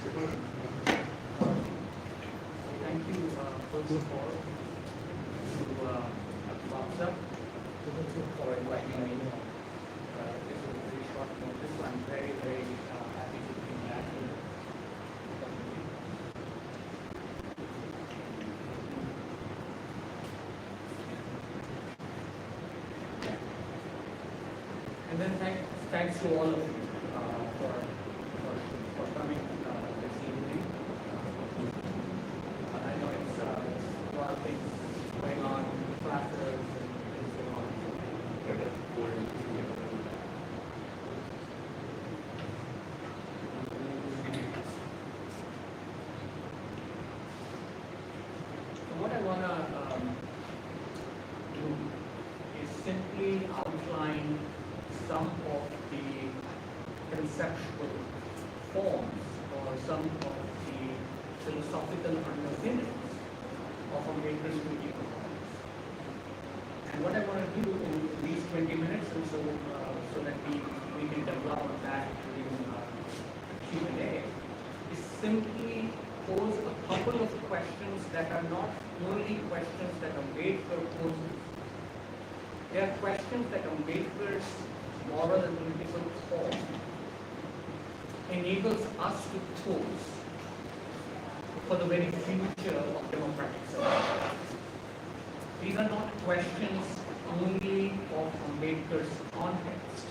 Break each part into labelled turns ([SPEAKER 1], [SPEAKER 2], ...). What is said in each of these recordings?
[SPEAKER 1] Thank you, first of all, to Box Up for inviting me. This was a very short notice, so I'm very, very happy to be back here. And then thanks to all of you for coming this evening. I know it's a lot of things going on, classes and things going on. So what I want to do is simply outline some of the conceptual forms or some of the philosophical underpinnings of Ambedkar's two economics. And what I want to do in these 20 minutes or so, so that we can develop that during Q&A, is simply pose a couple of questions that are not only questions that Ambedkar poses. They are questions that Ambedkar's moral and political thought enables us to pose for the very future of democratic society. These are not questions only of Ambedkar's context,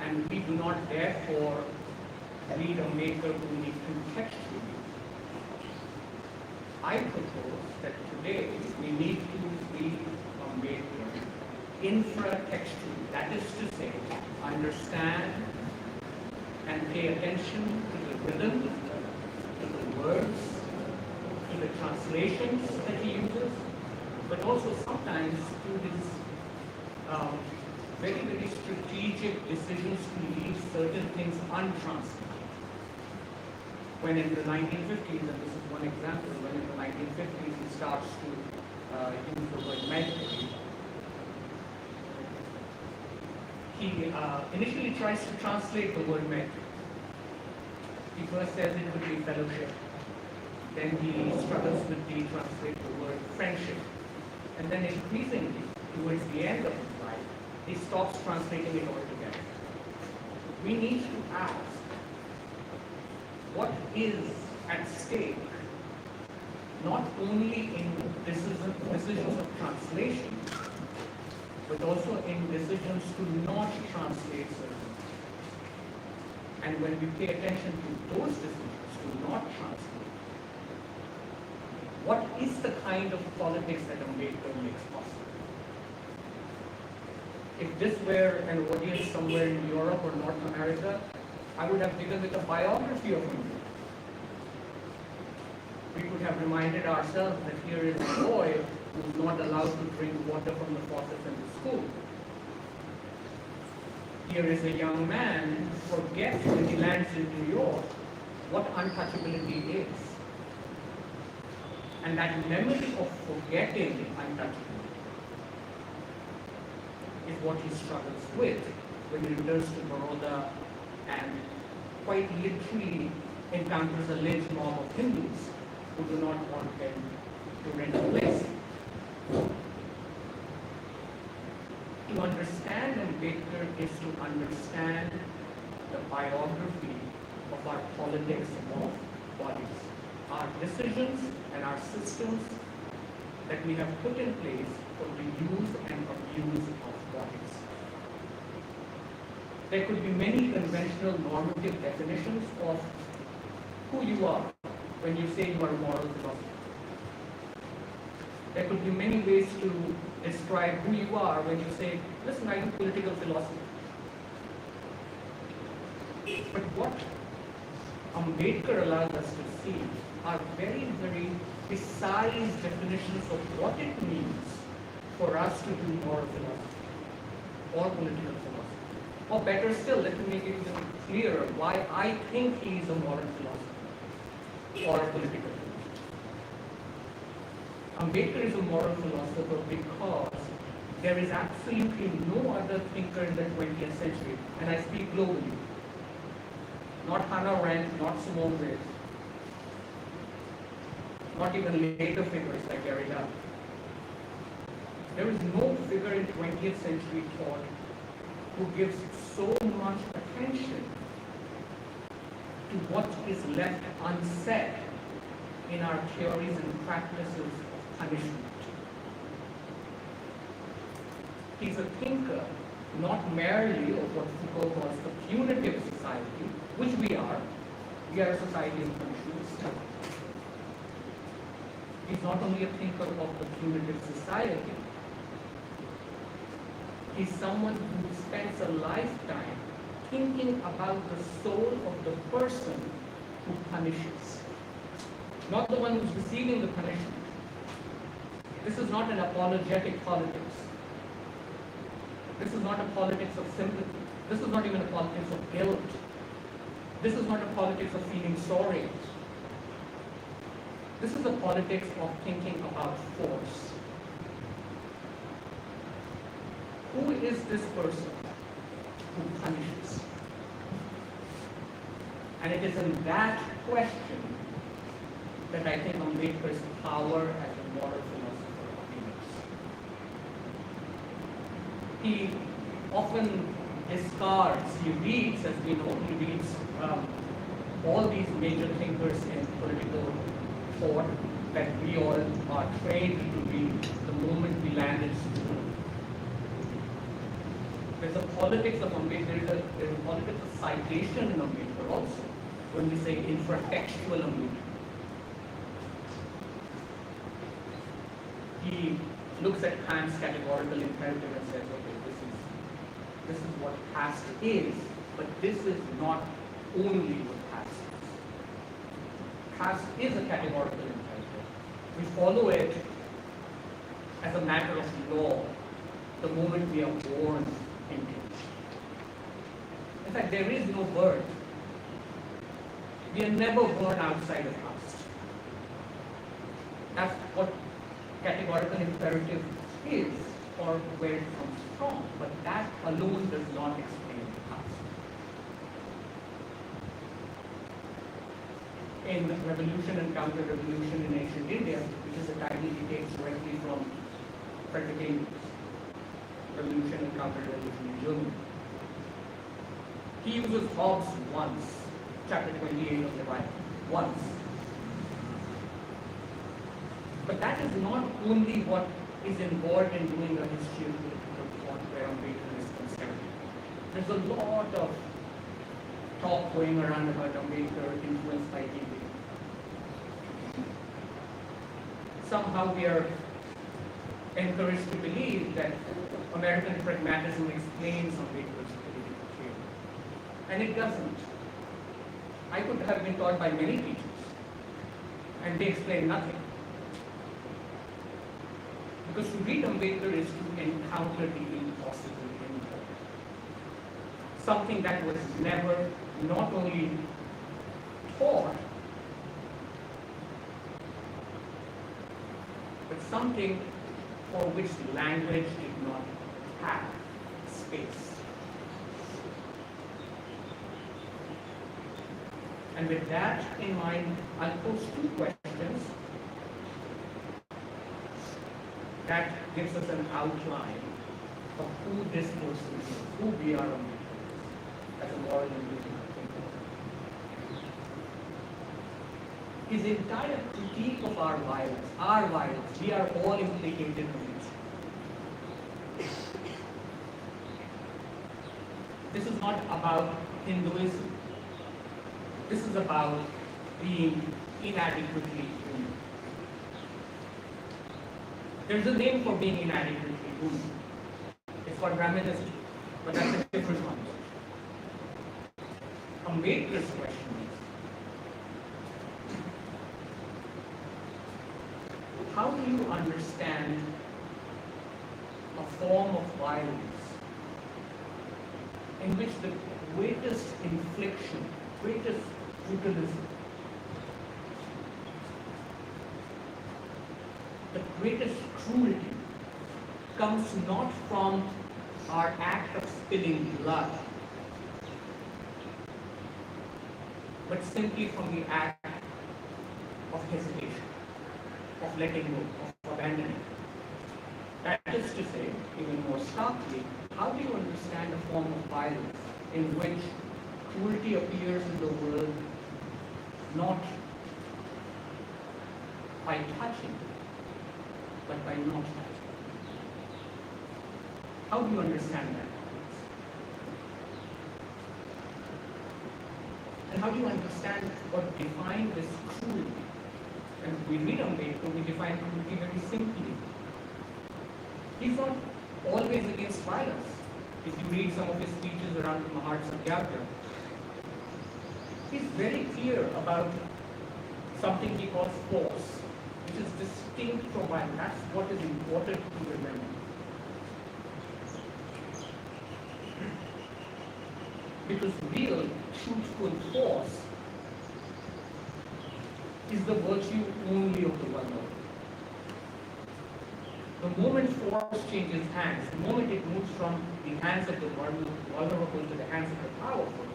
[SPEAKER 1] and we do not therefore read Ambedkar only contextually. I propose that today we need to read Ambedkar infratextually, that is to say, understand and pay attention to the rhythm, to the words, to the translations that he uses, but also sometimes to his very, very strategic decisions to leave certain things untranslated. When in the 1950s, and this is one example, when in the 1950s he starts to use the word medical, he initially tries to translate the word medical. He first says it would be fellowship. Then he struggles with the translate the word friendship. And then increasingly, towards the end of his life, he stops translating it altogether. We need to ask, what is at stake, not only in decisions of translation, but also in decisions to not translate certain things. And when we pay attention to those decisions to not translate, what is the kind of politics that Ambedkar makes possible? If this were an audience somewhere in Europe or North America, I would have begun with a biography of him. We could have reminded ourselves that here is a boy who is not allowed to drink water from the faucet in the school. Here is a young man who forgets when he lands in New York what untouchability is. And that memory of forgetting untouchability is what he struggles with when he returns to Baroda and quite literally encounters a lynch mob of Hindus who do not want him to rent a place. To understand Ambedkar is to understand the biography of our politics of bodies, our decisions and our systems that we have put in place for the use and abuse of bodies. There could be many conventional normative definitions of who you are when you say you are a moral philosopher. There could be many ways to describe who you are when you say, listen, I do political philosophy. But what Ambedkar allows us to see are very, very precise definitions of what it means for us to do moral philosophy or political philosophy. Or better still, let me make it even clearer why I think he is a moral philosopher or a political philosopher. Ambedkar is a moral philosopher because there is absolutely no other thinker in the 20th century, and I speak globally, not Hannah Arendt, not Simone Weil, not even later figures like Derrida. There is no figure in 20th century thought who gives so much attention to what is left unsaid in our theories and practices of punishment. He's a thinker, not merely of what Foucault calls the punitive society, which we are. We are a society of punishment. He's not only a thinker of the punitive society, he's someone who spends a lifetime thinking about the soul of the person who punishes, not the one who's receiving the punishment. This is not an apologetic politics. This is not a politics of sympathy. This is not even a politics of guilt. This is not a politics of feeling sorry. This is a politics of thinking about force. Who is this person who punishes? And it is in that question that I think Ambedkar's power as a moral philosopher appears. He often discards, he reads, as we know, he reads all these major thinkers in political thought that we all are trained to read the moment we land in school. There's a politics of Ambedkar, there's a politics of citation in Ambedkar also, when we say infratextual Ambedkar. He looks at Kant's categorical imperative and says, okay, this is what caste is, but this is not only what caste is. Caste is a categorical imperative. We follow it as a matter of law the moment we are born into it. In fact, there is no birth. We are never born outside of caste. That's what categorical imperative is, or where it comes from, but that alone does not explain caste. In Revolution and Counter-Revolution in Ancient India, which is a title he takes directly from Frederick Engels, Revolution and Counter-Revolution in Germany. He uses Hobbes once, chapter 28 of the Bible, once. But that is not only what is involved in doing a history of political thought where Ambedkar is concerned. There's a lot of talk going around about Ambedkar influenced by Hegel. Somehow we are encouraged to believe that American pragmatism explains Ambedkar's political theory. And it doesn't. I could have been taught by many teachers, and they explain nothing. Because to read Ambedkar is to encounter the impossible in him. Something that was never not only taught, but something for which language did not have space. And with that in mind, I'll pose two questions that gives us an outline of who this person is, who we are as a moral and ethical thinker. His entire critique of our violence, we are all implicated in it. This is not about Hinduism. This is about being inadequately human. There's a name for being inadequately human. It's called Brahmanism, but that's a different one. Ambedkar's question is, how do you understand a form of violence in which the greatest infliction, greatest brutalism, the greatest cruelty comes not from our act of spilling blood, but simply from the act of hesitation, of letting go, of abandoning. That is to say, even more starkly, how do you understand a form of violence in which cruelty appears in the world not by touching, but by not touching? How do you understand that? And how do you understand what defines this cruelty? And we read Ambedkar, we define cruelty very simply. He's not always against violence. If you read some of his speeches around the Mahatma, he's very clear about something he calls force, which is distinct from violence. That's what is important to remember. Because real, truthful force is the virtue only of the vulnerable. The moment force changes hands, the moment it moves from the hands of the vulnerable to the hands of the powerful,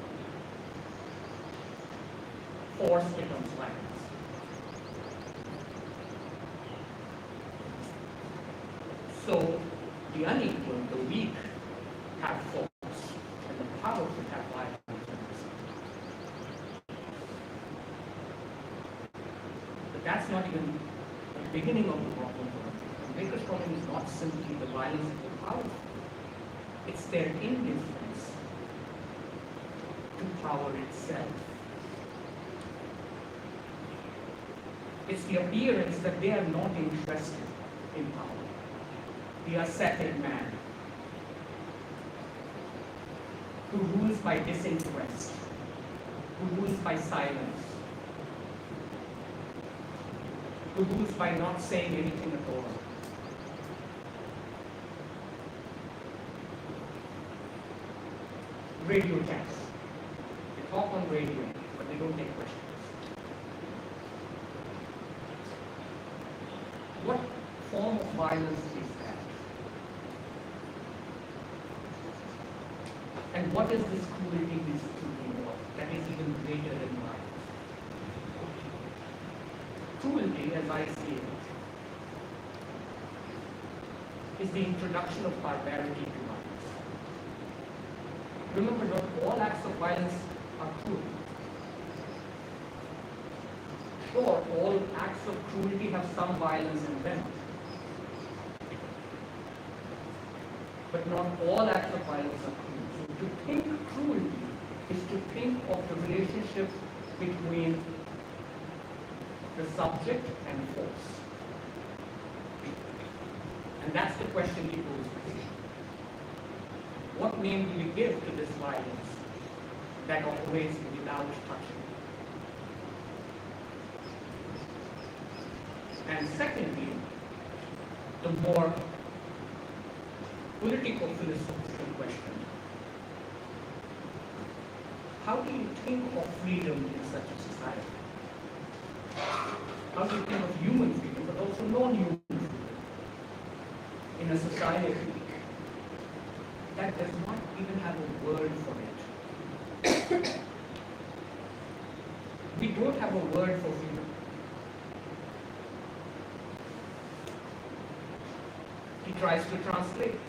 [SPEAKER 1] force becomes violence. So the unequal, the weak, have force, and the powerful have violence. But that's not even the beginning of the problem. Ambedkar's problem is not simply the violence of the powerful, it's their indifference to power itself. It's the appearance that they are not interested in power. The ascetic man who rules by disinterest, who rules by silence, who rules by not saying anything at all. Radio chats. They talk on radio, but they don't take questions. What form of violence is that? And what is this cruelty he's speaking of that is even greater than violence? Cruelty, as I see it, is the introduction of barbarity to violence. Remember, not all acts of violence are cruel. Sure, all acts of cruelty have some violence in them. But not all acts of violence are cruel. So to think cruelty is to think of the relationship between the subject and force. And that's the question he poses. What name do we give to this violence that operates without touching? And secondly, the more political philosophical question. How do you think of freedom in such a society? How do you think of human freedom, but also non-human freedom in a society that does not even have a word for it? We don't have a word for freedom. He tries to translate this.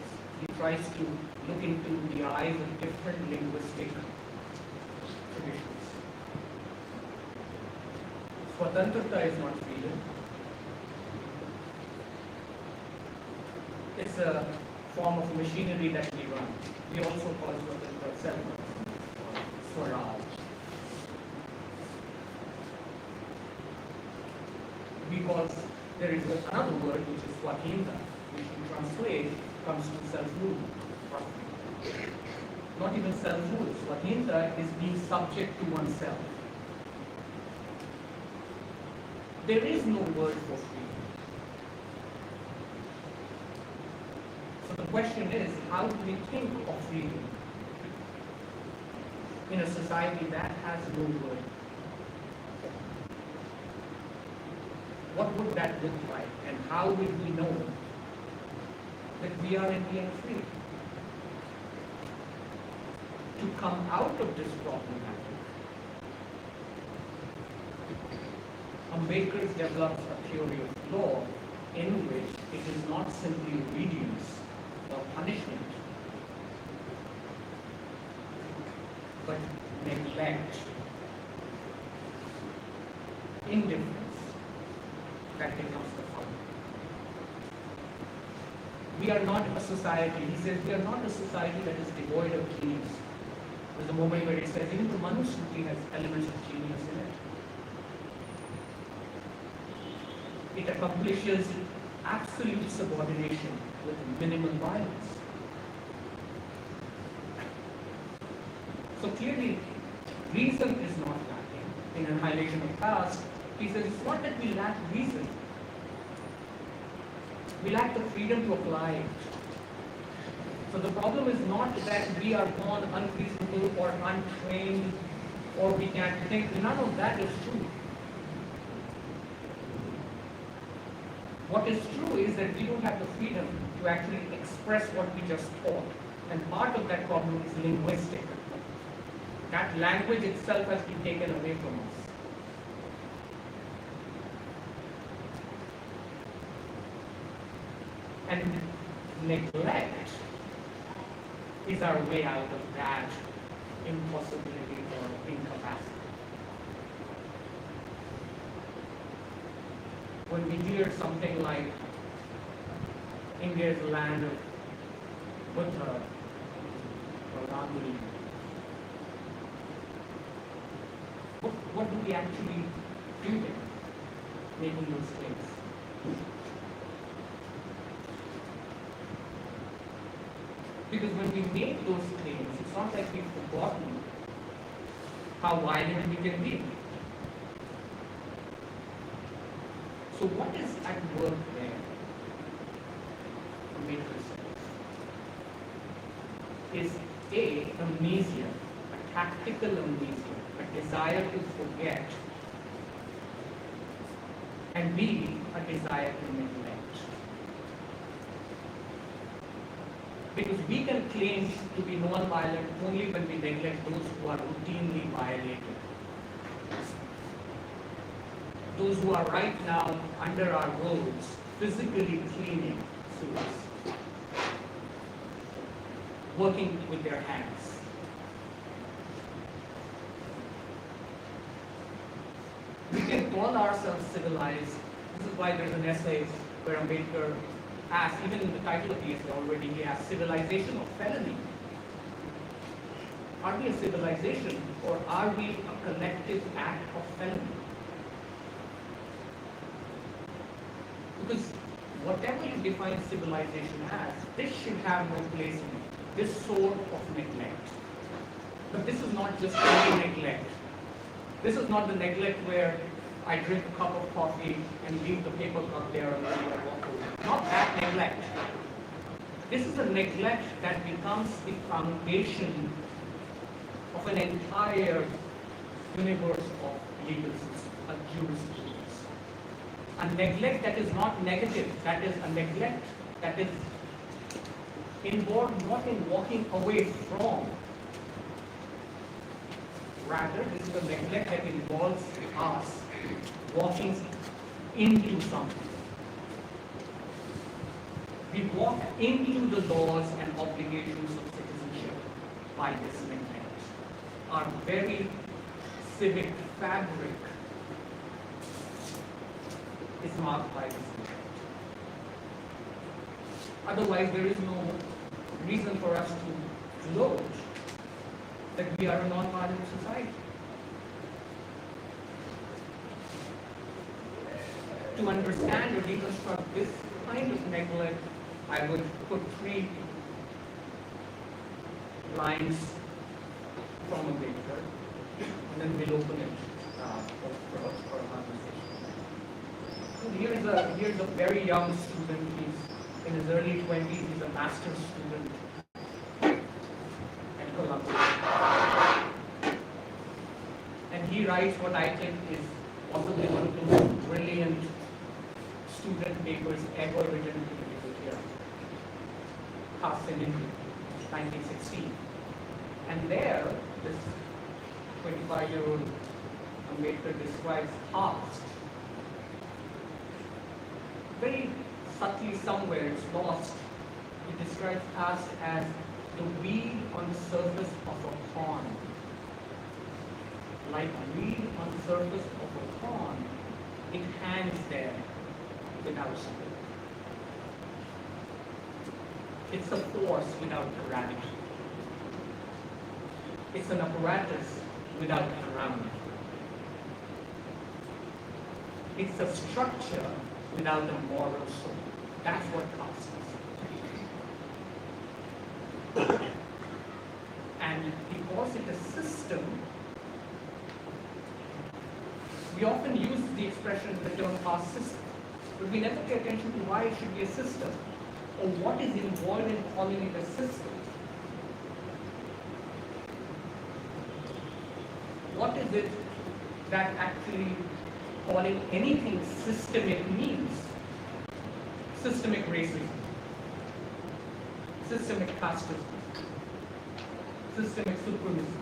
[SPEAKER 1] He tries to look into the eyes of different linguistic traditions. Swatantrata is not freedom. It's a form of machinery that we run. We also call Swatantrata Swaraj. Because there is another word which is Swatinta, which we translate comes to self-rule. Not even self-rule. Swatinta is being subject to oneself. There is no word for freedom. So the question is, how do we think of freedom in a society that has no word? What would that look like, and how will we know that we are indeed free? To come out of this problematic Ambedkar develops a theory of law in which it is not simply obedience or punishment, but neglect, indifference that becomes the fun. We are not a society, he says, we are not a society that is devoid of genius. There's a moment where he says, even the Manusmriti has elements of genius in it. It accomplishes absolute subordination with minimal violence. So clearly, reason is not lacking in annihilation of caste. He says it's not that we lack reason, we lack the freedom to apply it. So the problem is not that we are born unreasonable or untrained or we can't think. None of that is true. What is true is that we don't have the freedom to actually express what we just thought. And part of that problem is linguistic. That language itself has been taken away from us. And neglect is our way out of that impossibility or incapacity. When we hear something like India is the land of Buddha or Gandhi, what do we actually do there, making those claims? Because when we make those claims, it's not like we've forgotten how violent we can be. So what is at work there? Ambedkar says, is A, amnesia, a tactical amnesia, a desire to forget, and B, a desire to neglect. Because we can claim to be non-violent only when we neglect those who are routinely violated. Those who are right now under our roads, physically cleaning sewers, working with their hands. We can call ourselves civilized. This is why there's an essay where Ambedkar asks, even in the title of the essay already, he asks, civilization or felony? Are we a civilization or are we a collective act of felony? Because whatever you define civilization as, this should have no place in it, this sort of neglect. But this is not just any neglect. This is not the neglect where I drink a cup of coffee and leave the paper cup there and then I walk away. Not that neglect. This is a neglect that becomes the foundation of an entire universe of legal system, a jurisprudence. A neglect that is not negative, that is a neglect that is involved not in walking away from. Rather, this is a neglect that involves us walking into something. We walk into the laws and obligations of citizenship by this neglect. Our very civic fabric is marked by this neglect. Otherwise, there is no reason for us to gloat that we are a non-violent society. To understand or deconstruct this kind of neglect, I would put 3 lines from Ambedkar, and then we'll open it for a conversation. Here's a very young student. He's in his early 20s. He's a master's student at Columbia. And he writes what I think is possibly one of the most brilliant student papers ever written in the legal era. Caste in India, 1916. And there, this 25-year-old Ambedkar describes caste subtly somewhere, it's lost. It describes caste as the weed on the surface of a pond. Like weed on the surface of a pond, it hangs there without support. It's a force without gravity. It's an apparatus without ground. It's a structure without a moral soul. That's what caste is. And because it's a system, we often use the expression, the term caste system, but we never pay attention to why it should be a system, or what is involved in calling it a system. What is it that actually calling anything systemic means? Systemic racism, systemic casteism, systemic supremacy,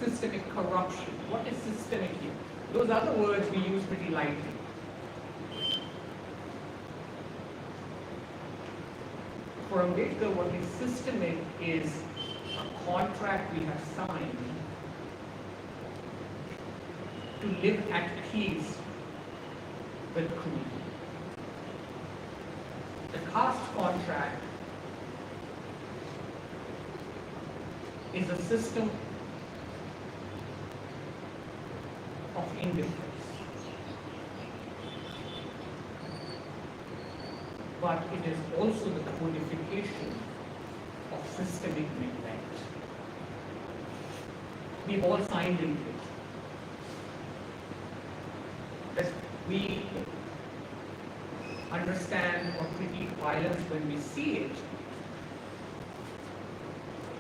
[SPEAKER 1] systemic corruption. What is systemic here? Those are the words we use pretty lightly. For Ambedkar, what is systemic is a contract we have signed to live at peace with creed. The caste contract is a system of indifference. But it is also the codification of systemic neglect. We've all signed into it. That we understand or critique violence when we see it,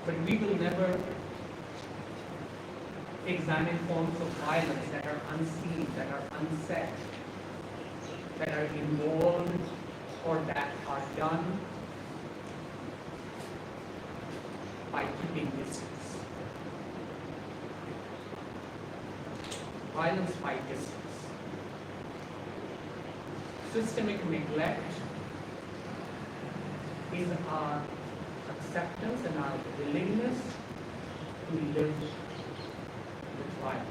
[SPEAKER 1] but we will never examine forms of violence that are unseen, that are unsaid, that are involved or that are done by keeping distance. Violence by distance. Systemic neglect is our acceptance and our willingness to live with violence.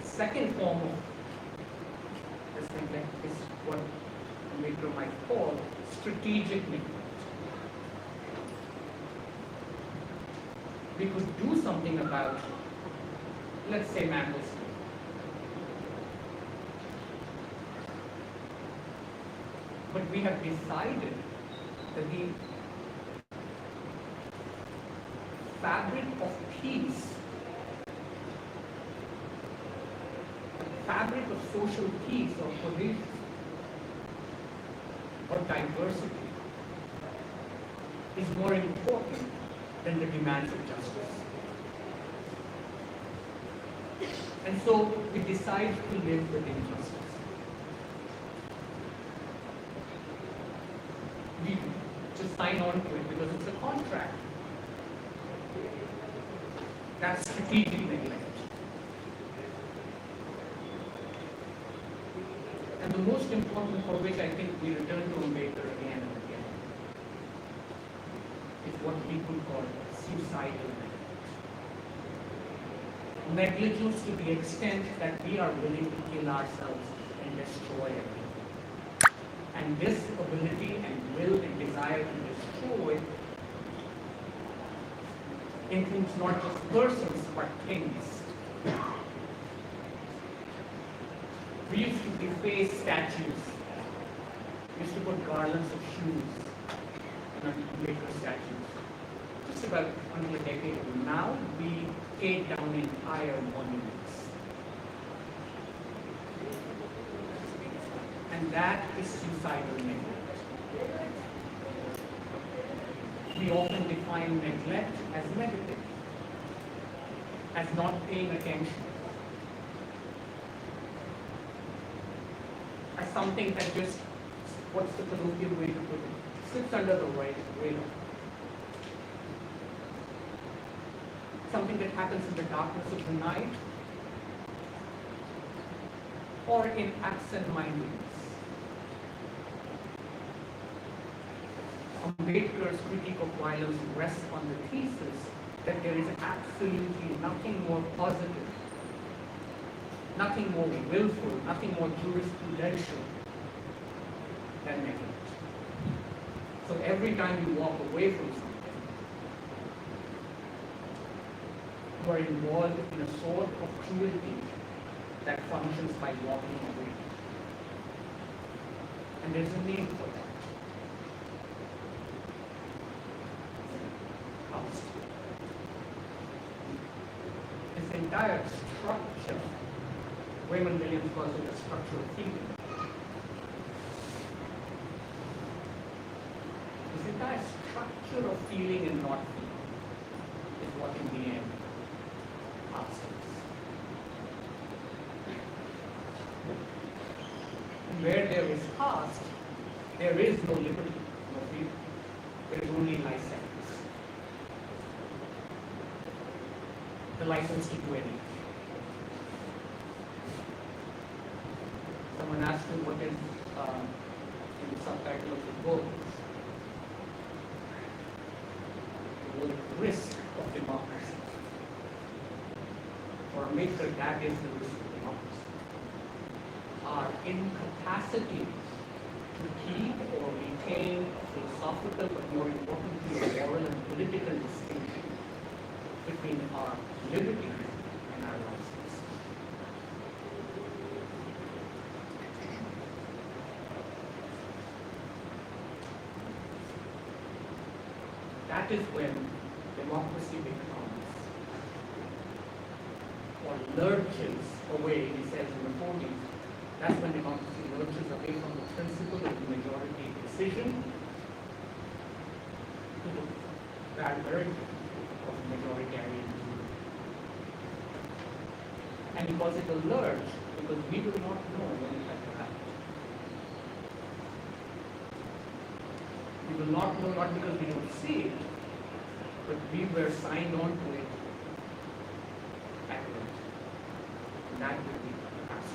[SPEAKER 1] Second form of this neglect is what Ambedkar might call strategic neglect. We could do something about, let's say, mango stealing. But we have decided that the fabric of peace, the fabric of social peace or cohesion or diversity is more important than the demands of justice. And so we decide to live with injustice. We just sign on to it because it's a contract. That's strategic neglect. And the most important, for which I think we return to Ambedkar again and again, is what people call suicidal neglect. Negligence to the extent that we are willing to kill ourselves and destroy everything. And this ability and will and desire to destroy includes not just persons but things. We used to deface statues. We used to put garlands of shoes on Ambedkar statues. Just about until a decade ago. Now we take down entire monuments. And that is suicidal neglect. We often define neglect as negative, as not paying attention, as something that just, what's the colloquial way to put it, slips under the radar. Something that happens in the darkness of the night or in absent-mindedness. Ambedkar's critique of violence rests on the thesis that there is absolutely nothing more positive, nothing more willful, nothing more jurisprudential than negligence. So every time you walk away from something, you are involved in a sort of cruelty that functions by walking away. And there's a name for that. Caste. This entire structure, Raymond Williams calls it a structure of feeling. This entire structure of feeling and not feeling is what in the end caste is. And where there is caste, there is no liberty, no freedom. There is only license. The license to do anything. Someone asked me what is in the subtitle of the book. The word risk of democracy. For Ambedkar, that is the risk of democracy. Our incapacity to keep or retain a philosophical, but more importantly, a moral and political distinction between our liberty and our license. That is when democracy becomes, or lurches away, he says in the 40s, that's when democracy lurches away from the principle of the majority decision to the barbaric of majoritarian rule. And he calls it a lurch because we do not know when it has to happen. We will not know not because we don't see it, but we were signed on to it at birth. And that will be the past.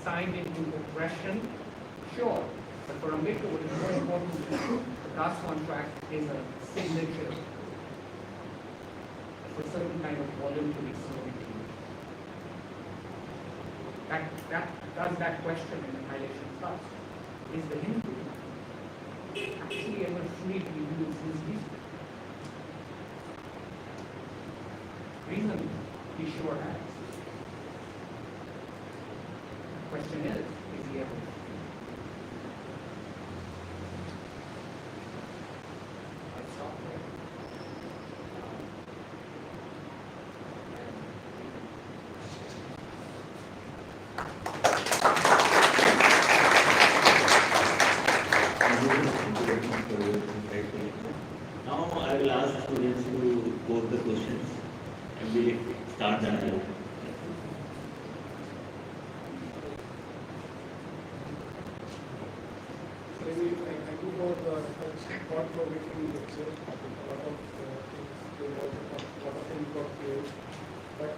[SPEAKER 1] Signed into oppression, sure. But for Ambedkar, what is more important is the caste contract is a signature for a certain kind of voluntary servitude. That question in the annihilation class is the Hindu actually ever free to use his reason? Reason he sure has. The question is he ever free? I'll stop there.
[SPEAKER 2] Now I will ask students to pose the questions and we will start the dialogue.
[SPEAKER 3] Maybe I do know the thought-provoking lecture, a lot of things got clear. But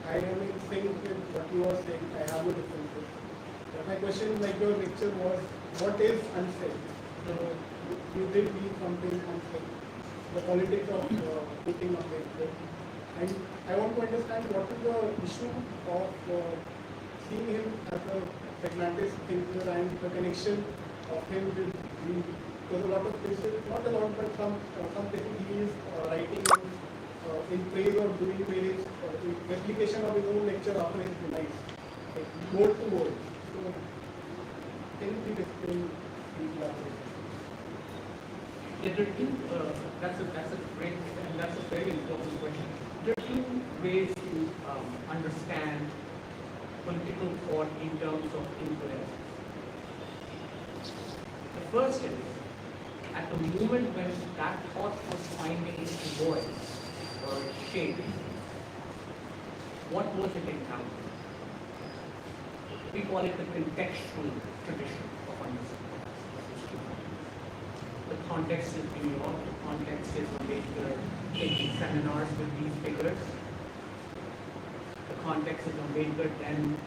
[SPEAKER 3] I really think that what you are saying, I have a different thing. My question, like your lecture was, what is unsaid? So you did mean something unsaid. The politics of putting up it. And I want to understand what is the issue of seeing him as a pragmatist thinker and the connection of him with the, because a lot of places, not a lot, but some places he is writing in praise or doing praise, replication of his own lecture after his demise, like word to word. So, can you please explain the elaboration?
[SPEAKER 1] That's a great and that's a very important question. There are two ways to understand political thought in terms of influence. The first is, at the moment when that thought was finding its voice or shape, what was it encountering? We call it the contextual tradition of understanding. The context is New York, the context is Ambedkar taking seminars with these figures. The context is Ambedkar then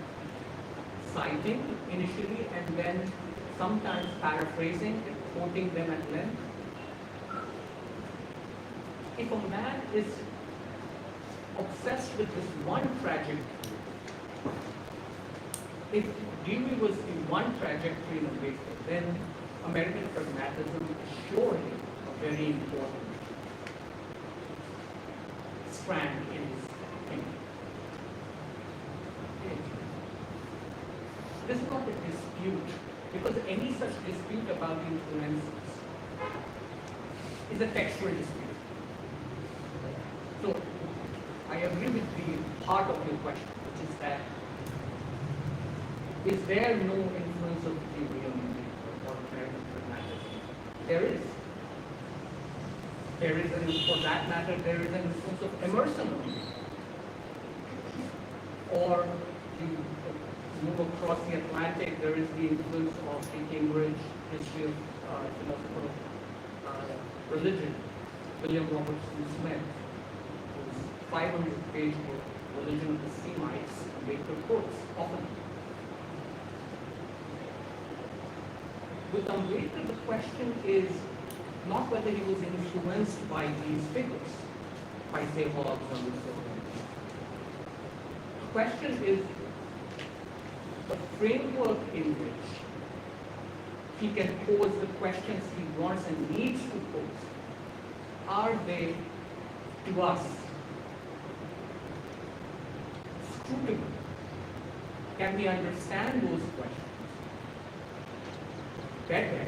[SPEAKER 1] citing initially and then sometimes paraphrasing and quoting them at length. If a man is obsessed with this one trajectory, if Dewey was in one trajectory in Ambedkar, then American pragmatism is surely a very important strand in his thinking. This is not a dispute, because any such dispute about influences is a textual dispute. So, I agree with the part of your question, which is that is there no influence of Dewey on or American pragmatism? There is. There is, and for that matter, there is an influence of Emerson on it. Or you move across the Atlantic, there is the influence of the Cambridge history of philosopher of religion, William Robertson Smith, whose 500-page book, Religion of the Semites, Baker quotes often. With Ambedkar, the question is not whether he was influenced by these figures, by say Hobbes or Rousseau. The question is the framework in which he can pose the questions he wants and needs to pose. Are they, to us, scrutable? Can we understand those questions better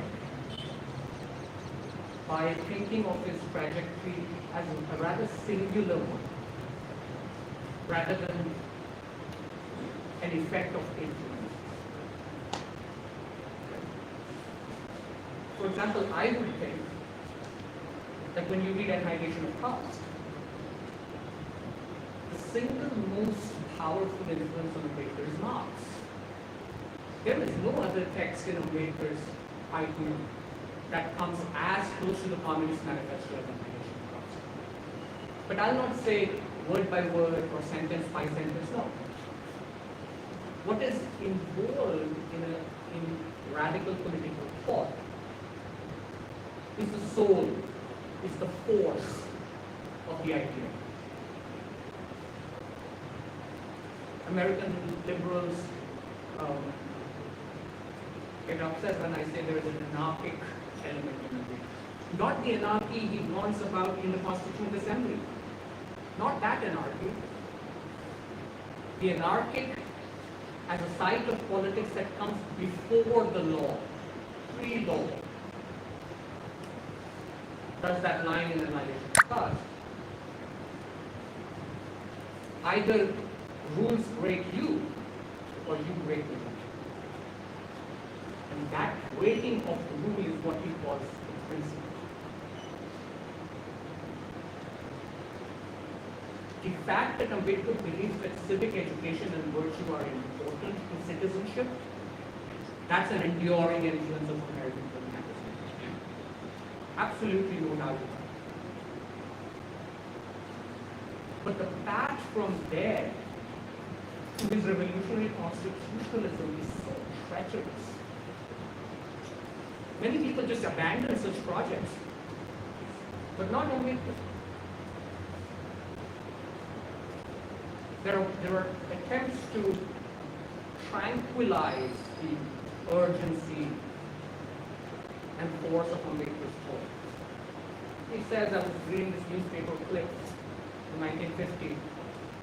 [SPEAKER 1] by thinking of his trajectory as a rather singular one, rather than an effect of influence? For example, I would think that when you read Annihilation of Caste, the single most powerful influence on Ambedkar is Marx. There is no other text in Ambedkar's IQ that comes as close to the Communist Manifesto as Annihilation of Caste. But I'll not say word by word or sentence by sentence, no. What is involved in radical political thought is the soul, is the force of the idea. American liberals get upset when I say there is an anarchic element in it. Not the anarchy he wants about in the Constituent Assembly. Not that anarchy. The anarchic as a site of politics that comes before the law, pre-law. Does that line in Annihilation of Caste? Either rules break you or you break the rule. And that breaking of the rule is what he calls the principle. The fact that Ambedkar believes that civic education and virtue are important to citizenship, that's an enduring influence of American pragmatism. Absolutely no doubt about it. But the path from there to his revolutionary constitutionalism is so treacherous. Many people just abandon such projects. But not only there are attempts to tranquilize the urgency and force of Ambedkar's thought. He says, I was reading this newspaper clip in 1950,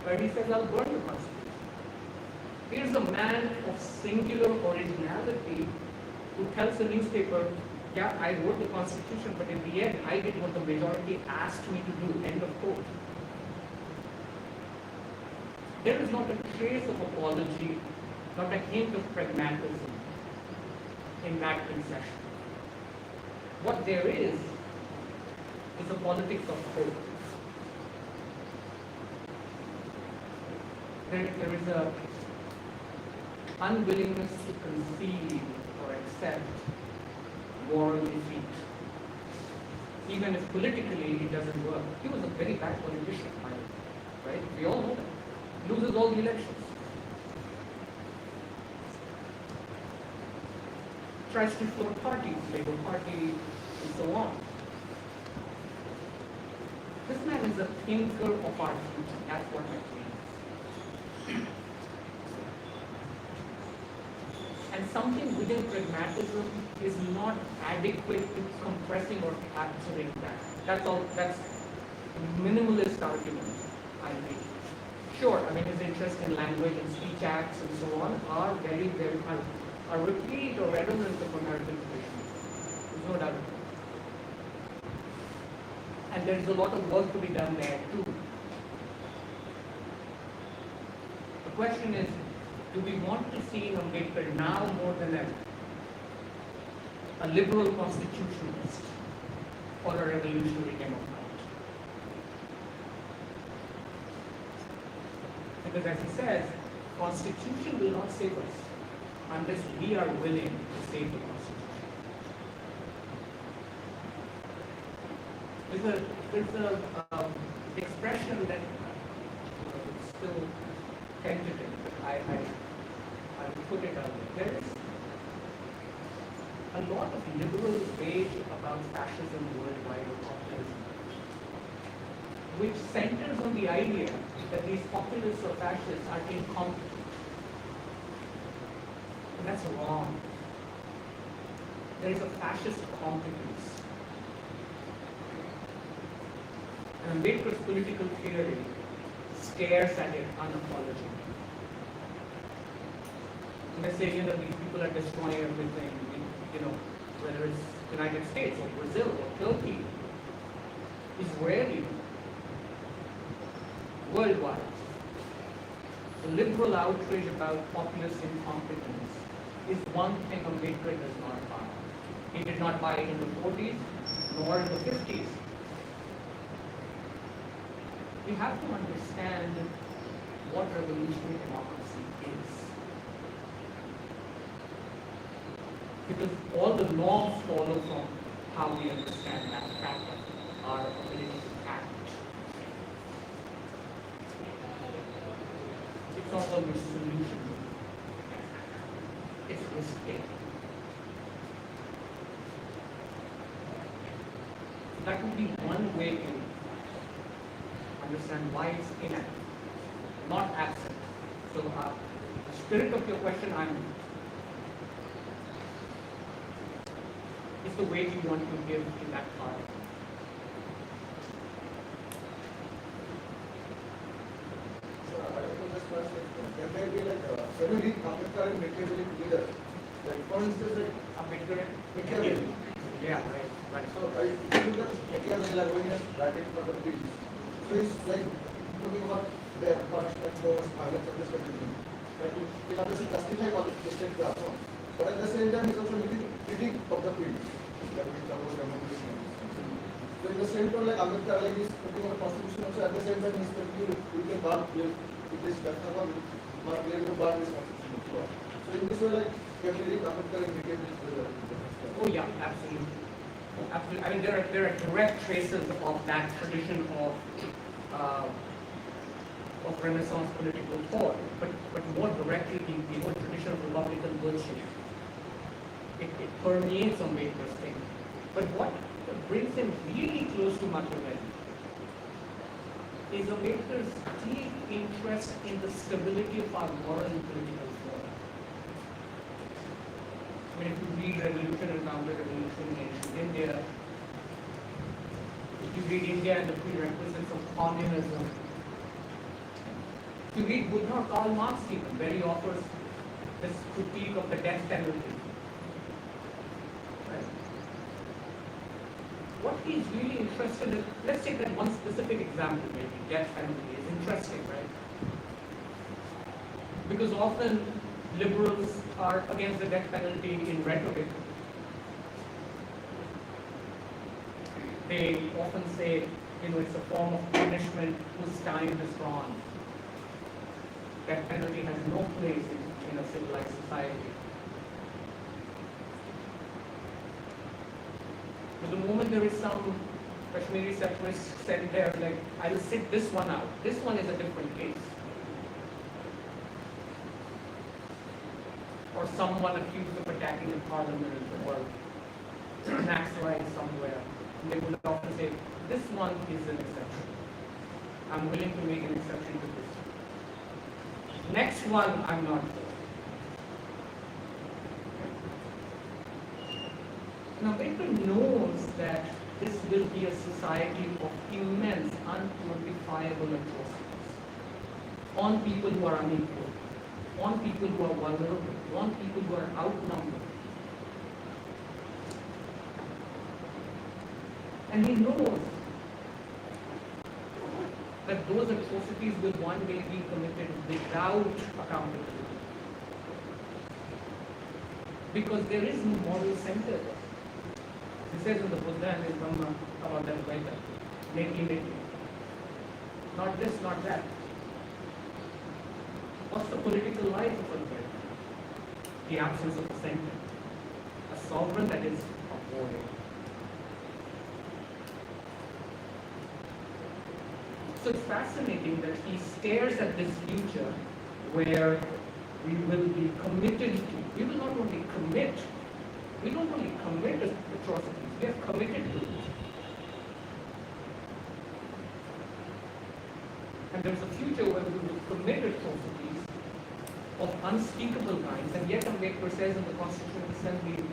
[SPEAKER 1] where he says, I'll burn the Constitution. Here's a man of singular originality who tells the newspaper, yeah, I wrote the Constitution, but in the end, I did what the majority asked me to do, end of quote. There is not a trace of apology, not a hint of pragmatism in that concession. What there is a politics of hope. There is a unwillingness to concede or accept moral defeat. even if politically it doesn't work. He was a very bad politician, by the way, right? We all know that. Loses all the elections. Tries to float parties, Labour Party, and so on. This man is a thinker of our future. That's what I mean. And something within pragmatism is not adequate to compressing or capturing that. That's all. That's minimalist argument, I think. Sure, I mean his interest in language and speech acts and so on are very, very are repeat or redundant of American tradition. There's no doubt. And there is a lot of work to be done there too. The question is, do we want to see in Ambedkar now more than ever a liberal constitutionalist or a revolutionary democrat? Because as he says, constitution will not save us unless we are willing to save the constitution. There's a expression that is still tentative. I will put it out there. There is a lot of liberal debate about fascism worldwide or populism, which centers on the idea that these populists or fascists are incompetent. And that's wrong. There is a fascist competence. And Ambedkar's political theory stares at it unapologetically. And they say, these people are destroying everything, whether it's the United States or Brazil or Turkey, Israeli, worldwide. The liberal outrage about populist incompetence is one thing Ambedkar does not buy. He did not buy it in the 40s, nor in the 50s. We have to understand what revolutionary democracy is. Because all the norms follow from how we understand that fact of our ability to act. It's not always solution. It's risk-taking. That would be one way to understand why it's inactive, not absent. So the spirit of your question is the weight you want to give to that part.
[SPEAKER 4] So I will just ask, can there be like when you read Ambedkar and Machiavelli together, like for instance, like
[SPEAKER 1] Ambedkar and
[SPEAKER 4] Machiavelli.
[SPEAKER 1] Yeah, right.
[SPEAKER 4] So I think that Machiavelli are going as writing for the field. So it's like talking about their punishment, those violence of this country. Like he obviously justify all the distinct platform. But at the same time, he's also making critique of the field. Like we talk about democracy. So in the same time, like Ambedkar, like he's talking about constitution also. At the same time, he's talking you can bar this platform, bar this constitution. So in this way, like we have to read Ambedkar and Machiavelli together.
[SPEAKER 1] Oh yeah, absolutely. Absolutely. I mean, there are direct traces of that tradition of Renaissance political thought, but more directly the whole tradition of Republican virtue. It permeates Ambedkar's thinking. But what brings him really close to Machiavelli is Ambedkar's deep interest in the stability of our moral and political form. I mean, if you read Revolution and Counter-Revolution in ancient India, if you read India and the prerequisites of communism, if you read Buddha or Karl Marx even, where he offers this critique of the death penalty. Right? What he's really interested in, let's take that one specific example, maybe, death penalty is interesting, right? Because often liberals are against the death penalty in rhetoric. They often say, it's a form of punishment whose time is gone. Death penalty has no place in a civilized society. But the moment there is some Kashmiri separatists said there, like, I will sit this one out. This one is a different case. Or someone accused of attacking a parliament or Naxalite somewhere. They would often say, this one is an exception. I'm willing to make an exception to this. Next one, I'm not for. Now, Ambedkar knows that this will be a society of immense, unquantifiable atrocities on people who are unequal, on people who are vulnerable, on people who are outnumbered. And he knows that those atrocities will one day be committed without accountability. Because there is no moral center. He says in the Buddha and in Brahma about that later. Lately. Not this, not that. What's the political life of Ambedkar? The absence of a center. A sovereign that is a warrior. So it's fascinating that he stares at this future where we will be committed to, we will not only commit, we don't only commit atrocities, we have committed to it. And there's a future where we will commit atrocities of unspeakable kinds, and yet Ambedkar says in the Constitutional Assembly,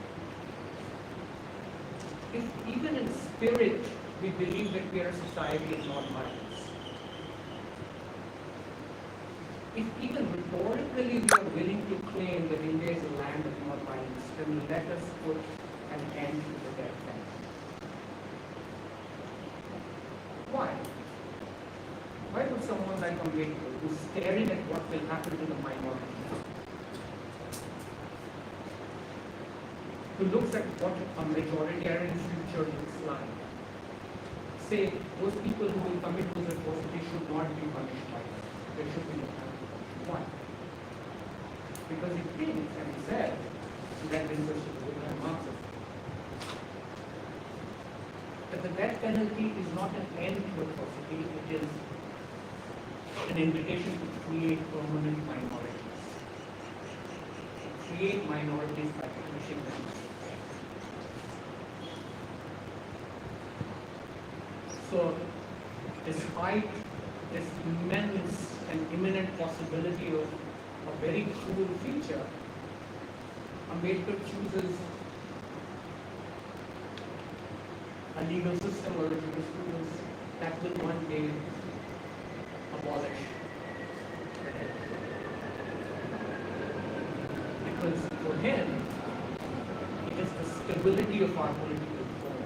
[SPEAKER 1] if even in spirit we believe that we are a society of non-violence, if even rhetorically we are willing to claim that India is a land of non-violence, then let us put an end to the death penalty. Why? Why would someone like Ambedkar, who's staring at what will happen to the minority, who looks at what a majoritarian future looks like, say those people who will commit those atrocities should not be punished by us. There should be no penalty. Why? Because he thinks and he says, and that brings us to the Buddha and Marxism, that the death penalty is not an end to atrocity, it is an invitation to create permanent minorities. Create minorities by punishing them. So, despite this immense and imminent possibility of a very cruel future, Ambedkar chooses a legal system or a jurisprudence that will one day abolish the death penalty. Because for him, it is the stability of our political form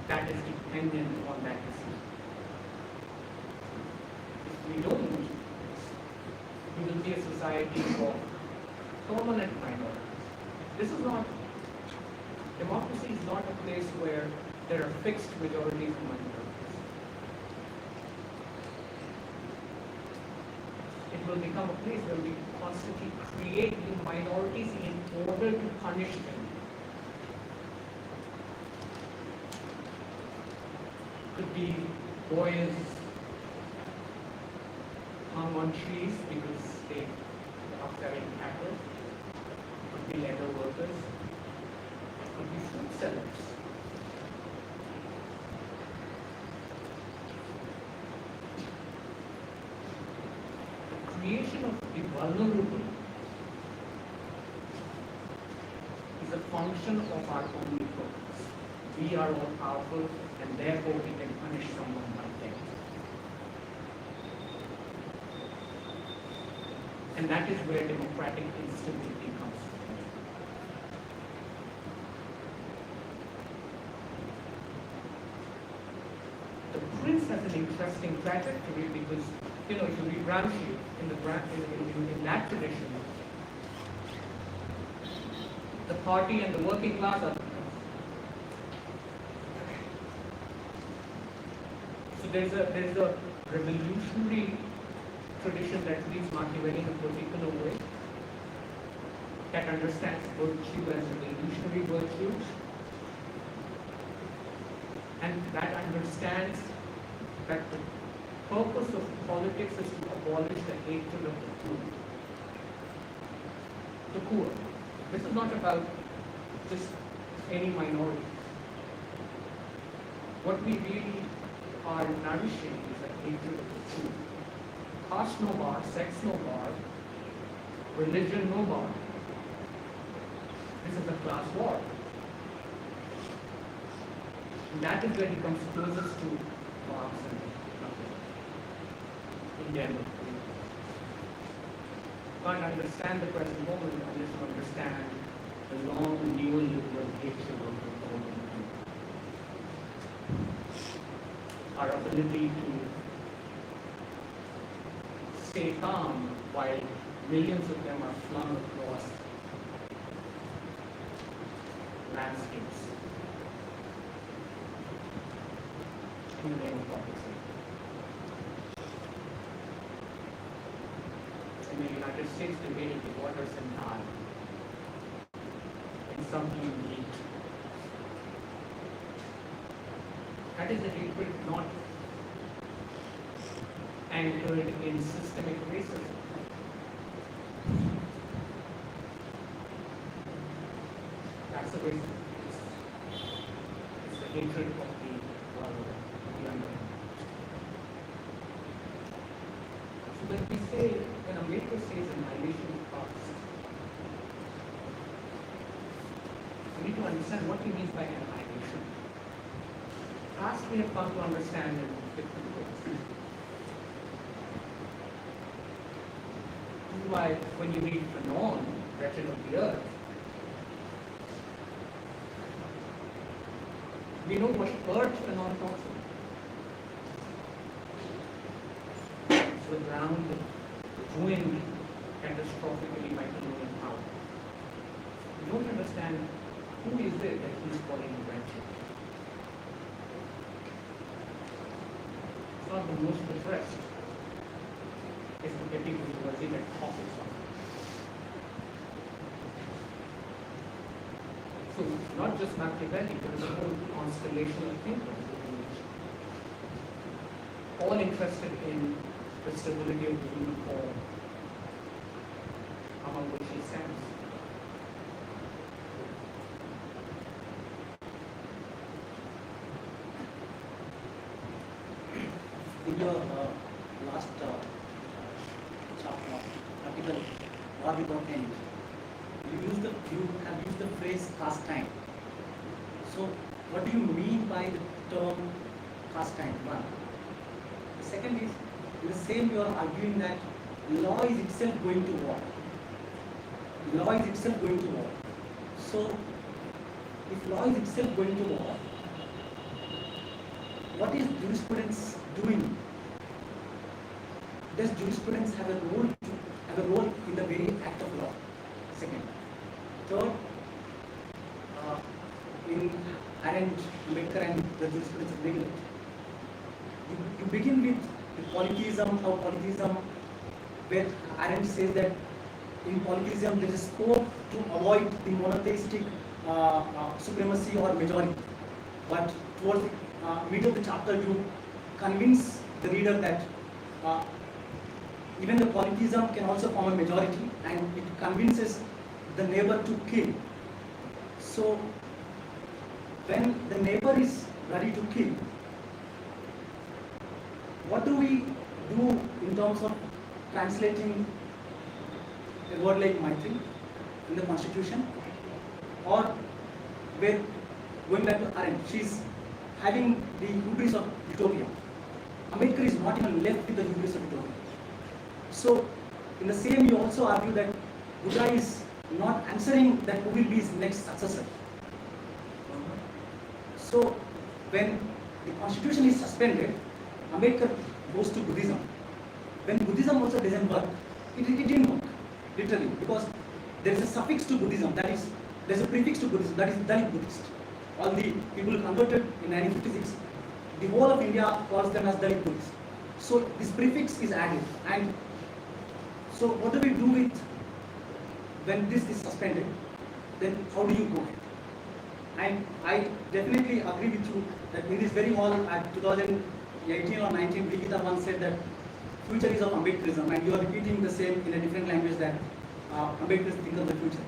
[SPEAKER 1] that is dependent on that decision. If we don't, we will be a society of permanent minorities. This is not, democracy is not a place where there are fixed majorities and minorities. It will become a place where we constantly create new minorities in order to punish them. Could be boys hung on trees because they are selling cattle. Could be leather workers. Could be food sellers. The creation of the vulnerable is a function of our own purpose. We are all powerful, and therefore we can punish someone like them. And that is where democratic instability comes from. The prince has an interesting trajectory because, if you read Gramsci in that tradition, the party and the working class are. So there is a revolutionary tradition that reads Machiavelli in a particular way, that understands virtue as revolutionary virtues, and that understands that the purpose of politics is to abolish the hatred of the poor. This is not about just any minority. What we really are nourishing is the hatred of the poor. Caste no bar, sex no bar, religion no bar. This is a class war. And that is where he comes closest to Marx and Indian. Can't understand the present moment unless you understand the long neoliberal hatred of the government. Our ability to stay calm while millions of them are flung across landscapes in the name of public safety. In the United States, they waited the waters and time in some heat. That is a hatred not anchored in systemic racism. That's the racism. It's the hatred of the under. So when we say, when Ambedkar says annihilation of caste, we need to understand what he means by annihilation. Caste we have come to understand in different ways. This is why when you read Fanon, Wretched of the Earth, we know what earth Fanon talks about. It's the ground ruined catastrophically by colonial power. We don't understand who is it that he's calling wretched. It's not the most depressed. It's the petty bourgeoisie that profits on it. So not just Machiavelli, but a whole constellation of thinkers, all interested in the stability of the human form among which he stands.
[SPEAKER 5] In your last chapter, article, War Without End, you have used the phrase castine. So, what do you mean by the term castine? One. The second is, in the same you are arguing that law is itself going to war. Law is itself going to war. So, if law is itself going to war, what is jurisprudence doing? Does jurisprudence have a role in the very act of law? Second. Third, in Arendt, Ambedkar and the jurisprudence of Negligence, you begin with the politism, where Arendt says that in politism there is scope to avoid the monotheistic supremacy or majority. But towards the middle of the chapter, you convince the reader that even the politism can also form a majority, and it convinces the neighbor to kill. So, when the neighbor is ready to kill, what do we do in terms of translating a word like Maitri in the constitution? Or where, going back to Arendt, she's having the hubris of utopia. Ambedkar is not even left with the hubris of utopia. So, in the same, you also argue that Buddha is not answering that who will be his next successor. So, when the constitution is suspended, Ambedkar goes to Buddhism. When Buddhism also doesn't work, it didn't work, literally, because there is a suffix to Buddhism, that is, there is a prefix to Buddhism, that is Dalit Buddhist. All the people who converted in 1956, the whole of India calls them as Dalit Buddhist. So, this prefix is added, and so what do we do with when this is suspended? Then how do you go ahead? And I definitely agree with you that in this very hall at 2018 or 19, Brigida once said that future is of Ambedkarism, and you are repeating the same in a different language that Ambedkar is the thinker of the future.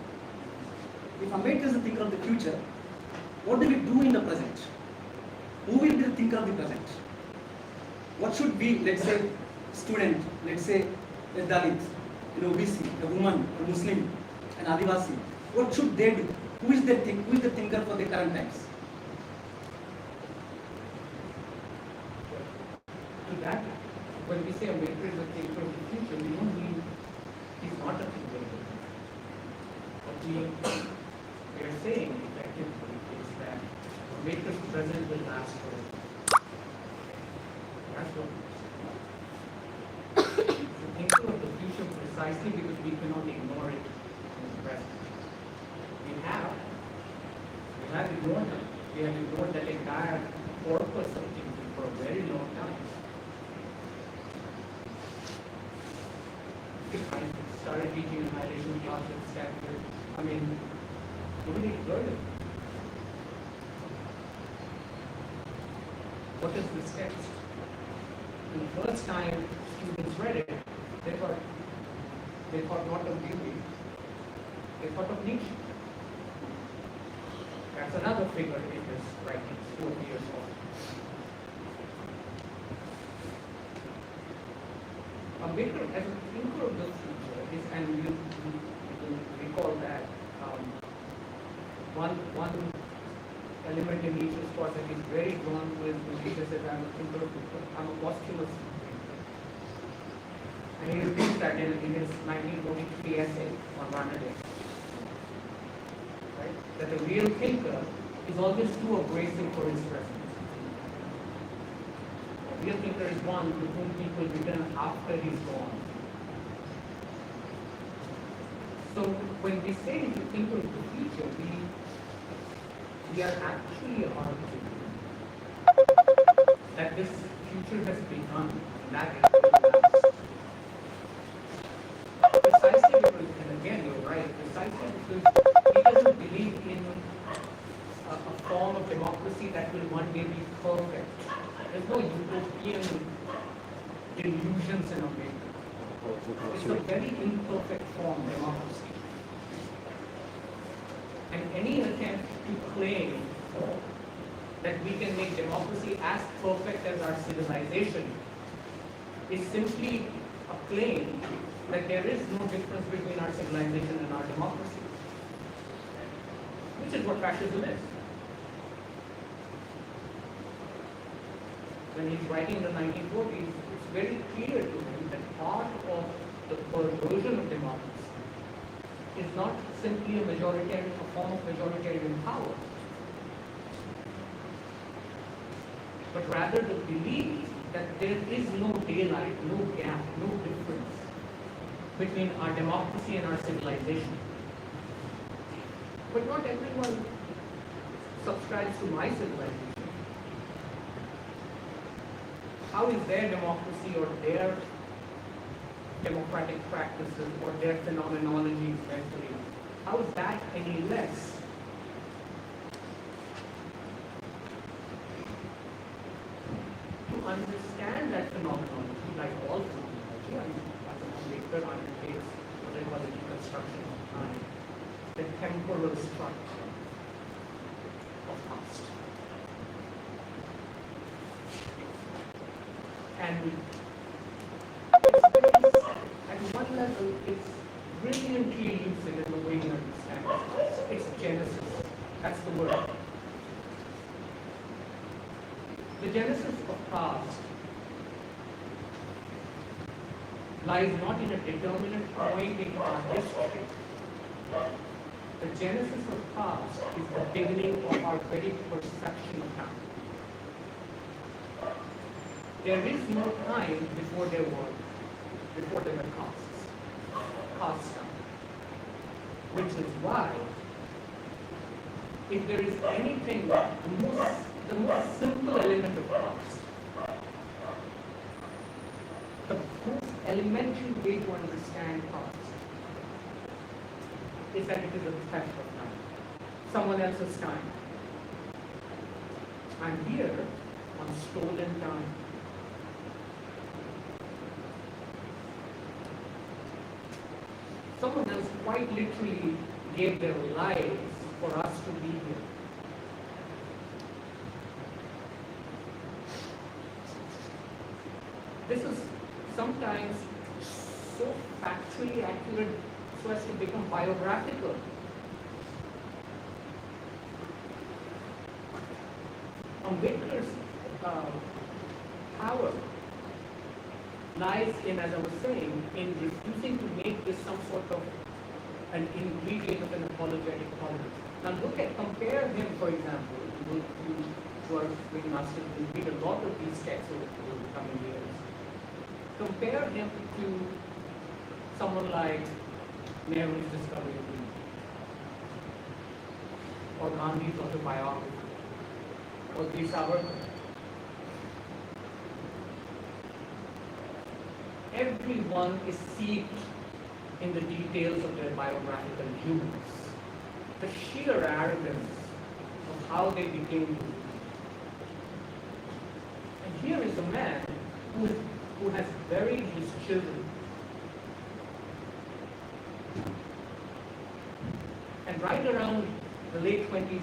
[SPEAKER 5] If Ambedkar is the thinker of the future, what do we do in the present? Who will be the thinker of the present? What should be, let's say, student, let's say a Dalit, an OBC, a woman, a Muslim, an Adivasi? What should they do? Who is the thinker for the current times?
[SPEAKER 1] To that, when we say Ambedkar is a thinker of the future, we don't mean he's not a thinker. What we are saying effectively is that Ambedkar's present will last forever. That's what the thinker of the future precisely because we cannot ignore it in the present. We have ignored it. We have ignored that entire purpose of thinking for a very long time. I started teaching in high-level class at Stanford. I mean, nobody heard it. What is this text? And the first time students read it, they thought not of Dewey, they thought of Nietzsche. That's another figure in his writings, 40 years old. Ambedkar, as a thinker of the future, is, and you recall that one element in Nietzsche's thought that he's very drawn to is when Nietzsche says, I'm a thinker of the future, I'm a posthumous thinker. And he repeats that in his 1943 essay on Ranade. Right? That the real thinker is always too abrasive for his presence. A real thinker is one to whom people return after he's gone. So when we say the thinker of the future, we are actually arguing that this future has begun, and that it will last. Precisely because, and again you're right, precisely because he doesn't believe in a form of democracy that will one day be perfect. There's no utopian delusions in America. It's a very imperfect form, democracy. And any attempt to claim that we can make democracy as perfect as our civilization is simply a claim that there is no difference between our civilization and our democracy, which is what fascism is. When he's writing in the 1940s, it's very clear to him that part of the perversion of democracy is not simply a form of majoritarian power, but rather the belief that there is no daylight, no gap, no difference between our democracy and our civilization. But not everyone subscribes to my civilization. How is their democracy or their democratic practices or their phenomenology eventually, how is that any less to understand that phenomenology, like all phenomenology, I mean, as an Ambedkar undertakes what I call the deconstruction of time, the temporal structure of caste. And at one level, it's brilliantly lucid in the way you understand it. It's genesis. That's the word. The genesis of caste lies not in a determinate point in our history. The genesis of caste is the beginning of our very perception of time. There is no time before there were castes, which is why, if there is anything, the most simple element of caste, the most elementary way to understand caste is that it is a theft of time, someone else's time. I'm here on stolen time. Someone else quite literally gave their lives for us to be here. This is sometimes so factually accurate so as to become biographical. Ambedkar's power lies in, as I was saying, in refusing to make this some sort of an ingredient of an apologetic politics. Now compare him, for example, who are very masters, who read a lot of these texts over the coming years. Compare him to someone like Nehru's Discovery of India, or Gandhi's autobiography, or Savarkar. Everyone is steeped in the details of their biographical humors, the sheer arrogance of how they became to be. And here is a man who has buried his children. And right around the late 20s,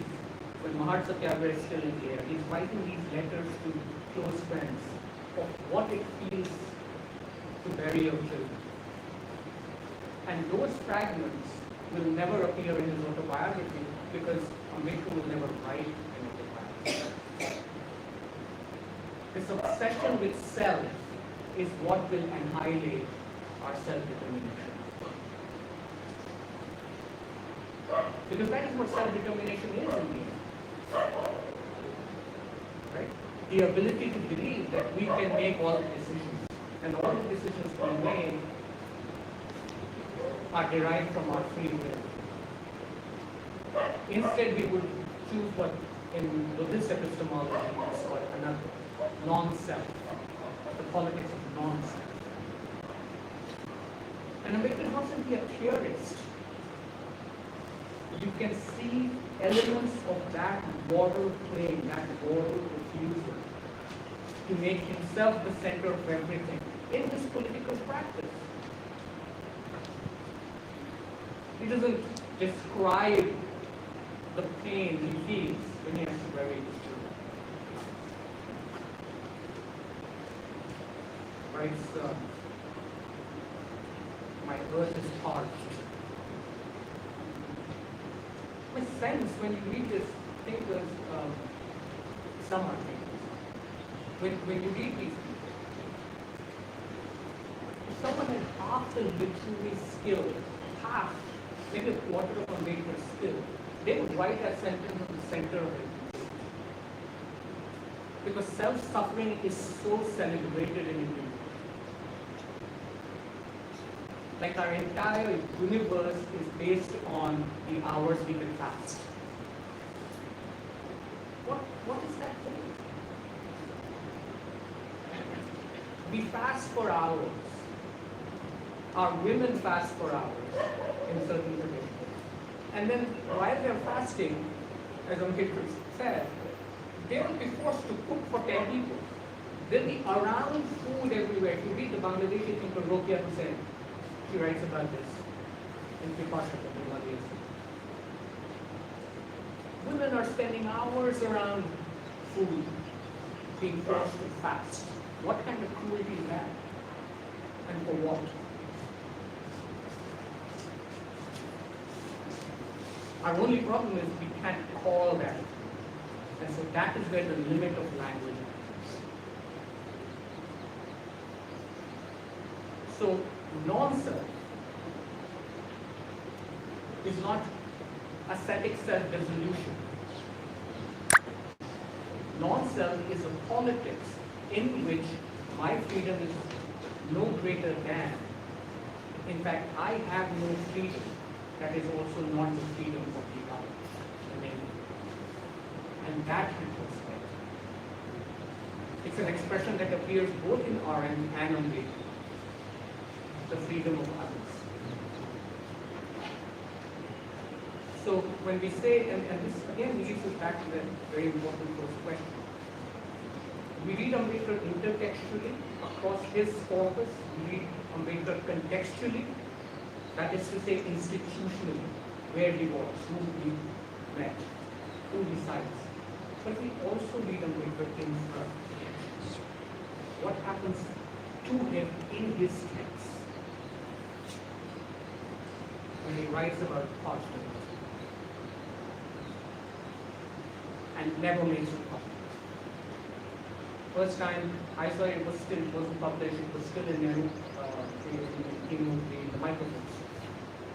[SPEAKER 1] when Mahat Satyagraha is still in the air, he's writing these letters to close friends of what it feels to bury your children. And those fragments will never appear in his autobiography because Ambedkar will never write an autobiography. This obsession with self is what will annihilate our self-determination. Because that is what self-determination is in the end. Right? The ability to believe that we can make all the decisions. And all the decisions we make are derived from our free will. Instead, we would choose what in Buddhist epistemology is called another, non-self, the politics of non-self. And Ambedkar not simply a theorist. You can see elements of that moral claim, that moral refusal to make himself the center of everything in his political practice. He doesn't describe the pain he feels when he has to bury his children. Writes, my earth is parched. My sense when you read this thing was summer things. When you read these people, if someone had half the literary skill, half, maybe a quarter of Ambedkar's skill, they would write that sentence at the center of it. Because self-suffering is so celebrated in India. Like our entire universe is based on the hours we can fast. What is that thing? We fast for hours. Our women fast for hours in certain traditions. And then while they're fasting, as Ambedkar said, they will be forced to cook for 10 people. They'll be around food everywhere. If you read the Bangladeshi thinker Rokia Hussain, she writes about this in Pipasha Kapoor. Women are spending hours around food, being forced to fast. What kind of cruelty is that? And for what? Our only problem is we can't call that. And so that is where the limit of language is. So non-self is not ascetic self-dissolution. Non-self is a politics in which my freedom is no greater than. In fact, I have no freedom that is also not the freedom of the other, the neighbor. And that retrospect. It's an expression that appears both in Arendt and Ambedkar. The freedom of others. So when we say, and this again leads us back to the very important first question. We read Ambedkar intertextually across his corpus, we read Ambedkar contextually, that is to say institutionally, where he was, who he met, who he cites. But we also read Ambedkar infra. What happens to him in his text when he writes about Fascism and never makes it public. First time I saw it wasn't published, it was still in the microfilms.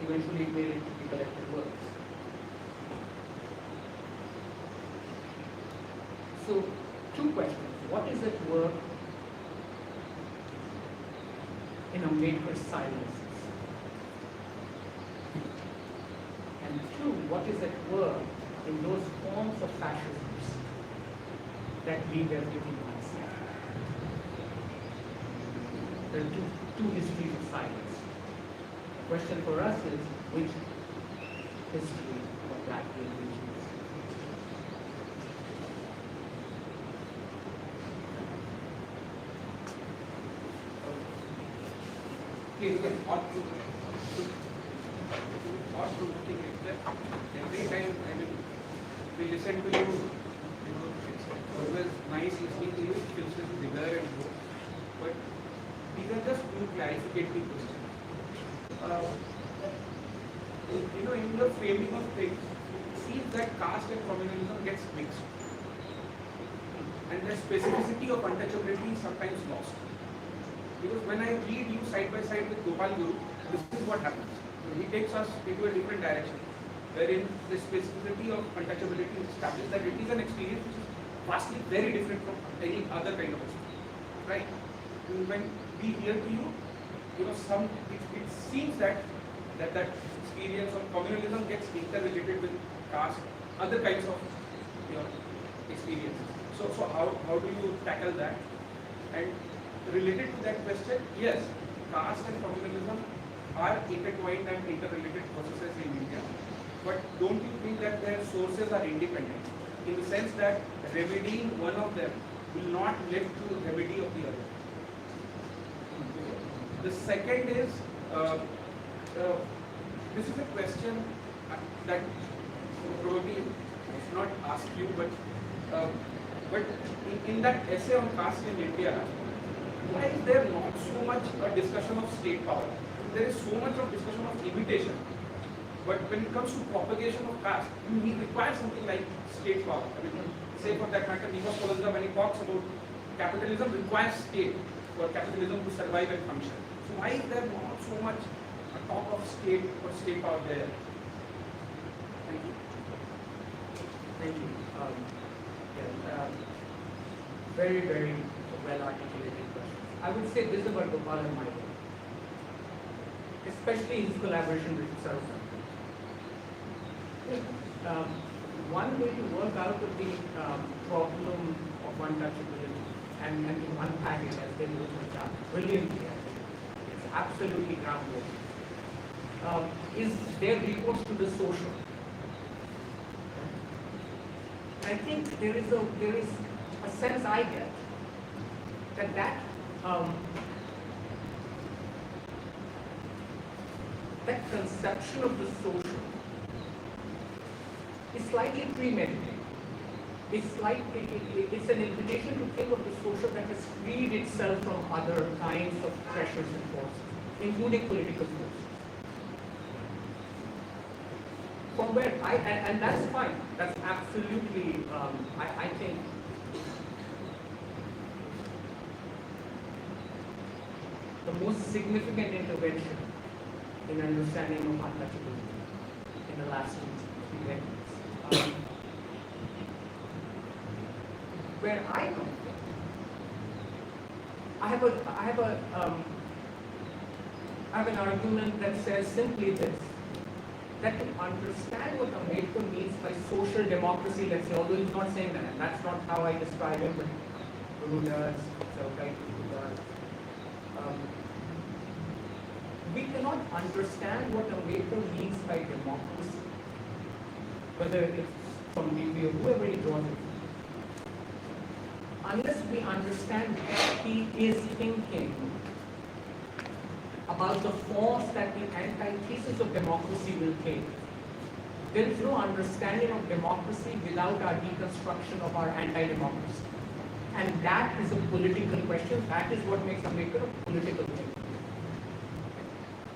[SPEAKER 1] Eventually it made it to be collected works. So, two questions. What is at work in Ambedkar's silences? And two, what is at work in those forms of fascism that leave everything unsaid? There are two histories of silence. The question for us is, which history of that will we choose?
[SPEAKER 6] Please, yes, thought-provoking lecture. Every time, we listen to you, it's always nice listening to you, it feels bigger and more. But these are just two clarificatory questions. In the framing of things, it seems that caste and communalism gets mixed. And the specificity of untouchability is sometimes lost. Because when I read you side by side with Gopal Guru, this is what happens. He takes us into a different direction, wherein the specificity of untouchability is established, that it is an experience which is vastly very different from any other kind of experience. Right? When we hear to you, it seems that experience of communalism gets interrelated with caste, other kinds of experiences. So how do you tackle that? And related to that question, yes, caste and communalism are intertwined and interrelated processes in India. But don't you think that their sources are independent, in the sense that remedying one of them will not lead to remedy of the other? The second is, this is a question that probably I should not ask you, but in that essay on caste in India, why is there not so much a discussion of state power? There is so much of discussion of imitation. But when it comes to propagation of caste, you require something like state power. Say for that matter, Nimas Kolazda, when he talks about capitalism, requires state for capitalism to survive and function. So why is there not so much a talk of state or state power there? Thank you.
[SPEAKER 1] Thank you. Very, very well articulated question. I would say this about Gopal and Michael, especially his collaboration with Sarukar. One way to work out of the problem of untouchability and to unpack it as they do brilliantly, it's absolutely groundbreaking, is their recourse to the social. I think there is a sense I get that conception of the social is slightly premeditated. It's an invitation to think of the social that has freed itself from other kinds of pressures and forces, including political forces. From where and that's fine. That's absolutely, I think, the most significant intervention in understanding of untouchability in the last few decades. Where I come from, I have an argument that says simply this: that to understand what Ambedkar means by social democracy, let's say, although he's not saying that, and that's not how I describe him, but Guru does, does. We cannot understand what Ambedkar means by democracy whether it's from DP or whoever he draws it, unless we understand what he is thinking about the force that the antithesis of democracy will take, there is no understanding of democracy without our deconstruction of our anti-democracy. And that is a political question. That is what makes Ambedkar a political thing.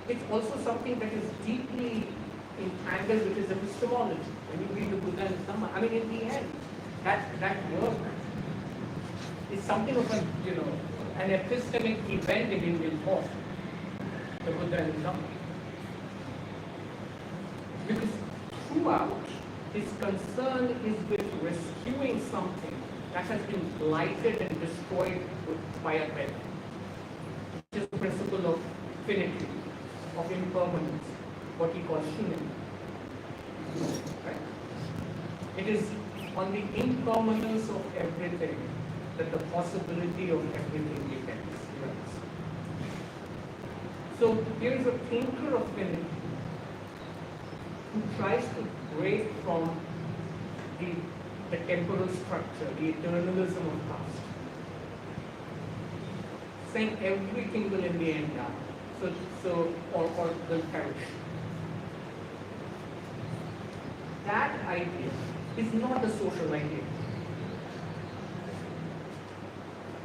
[SPEAKER 1] It's also something that is deeply entangled with his epistemology. When you read the Buddha and Dhamma, I mean, in the end, that work is something of an epistemic event in Indian thought, the Buddha and Dhamma. Because throughout, his concern is with rescuing something that has been blighted and destroyed by a death, which is the principle of finitude, of impermanence, what he calls human. Right? It is on the impermanence of everything that the possibility of everything depends. So here is a thinker of finitude who tries to break from the temporal structure, the eternalism of past, saying everything will in the end die, or will perish. That idea is not a social idea.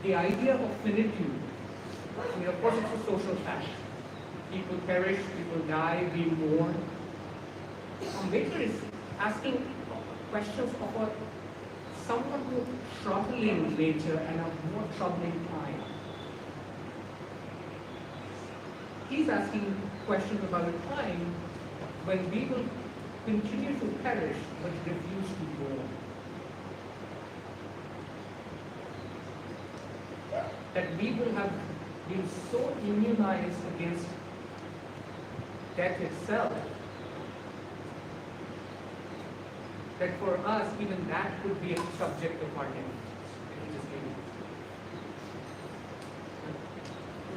[SPEAKER 1] The idea of finitude, I mean, of course it's a social fact. People perish, people die, we mourn. Ambedkar is asking questions of a somewhat more troubling nature and a more troubling time. He's asking questions about a time when we will continue to perish but refuse to mourn. That we will have been so immunized against death itself that for us, even that could be a subject of our negligence.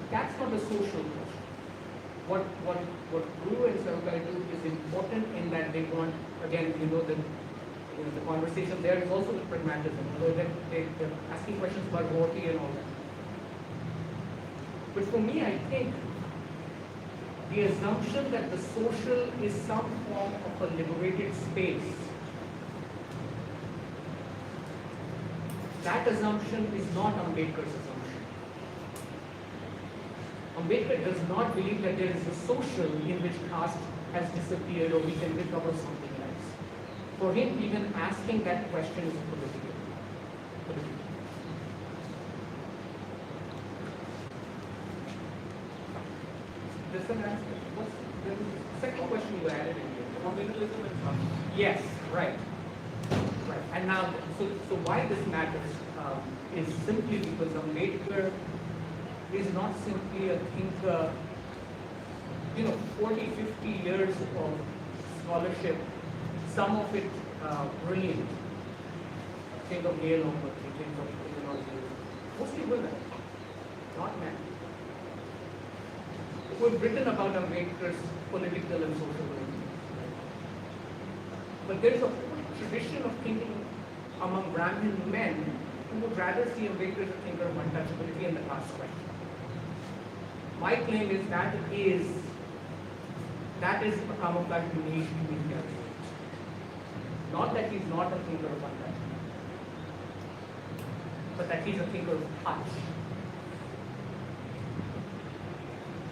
[SPEAKER 1] That's not a social question. What Guru and Sarkar do is important in that they want, again, the conversation there is also with pragmatism, although they're asking questions about roti and all that. But for me, I think the assumption that the social is some form of a liberated space, that assumption is not Ambedkar's assumption. Ambedkar does not believe that there is a social in which caste has disappeared or we can recover something else. For him, even asking that question is political. Does that answer? What's the second question you added in here? Communalism and caste. Yes, right. Right. And now, so why this matters is simply because Ambedkar is not simply a thinker. 40, 50 years of scholarship, some of it brilliant. Think of Gail Omer, think of mostly women, not men, who have written about Ambedkar's political and social movement. But there is a whole tradition of thinking among Brahmin men who would rather see Ambedkar as a thinker of untouchability and the caste question. My claim is that is a camouflage we need to be careful. Not that he's not a thinker of untouchability, but that he's a thinker of touch.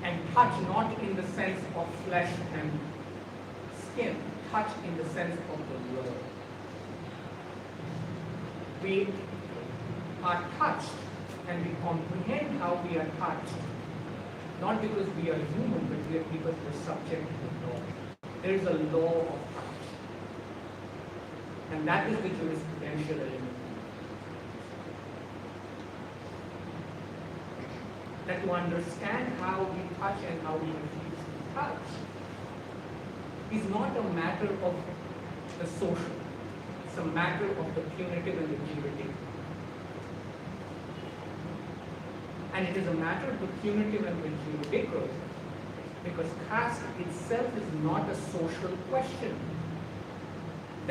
[SPEAKER 1] And touch not in the sense of flesh and skin, touch in the sense of the Lord. We are touched and we comprehend how we are touched, not because we are human, but because we're subject to the law. There is a law of touch. And that is the jurisprudential element. That to understand how we touch and how we refuse to touch is not a matter of the social. It's a matter of the punitive and the curative. And it is a matter of the punitive and the curative because caste itself is not a social question.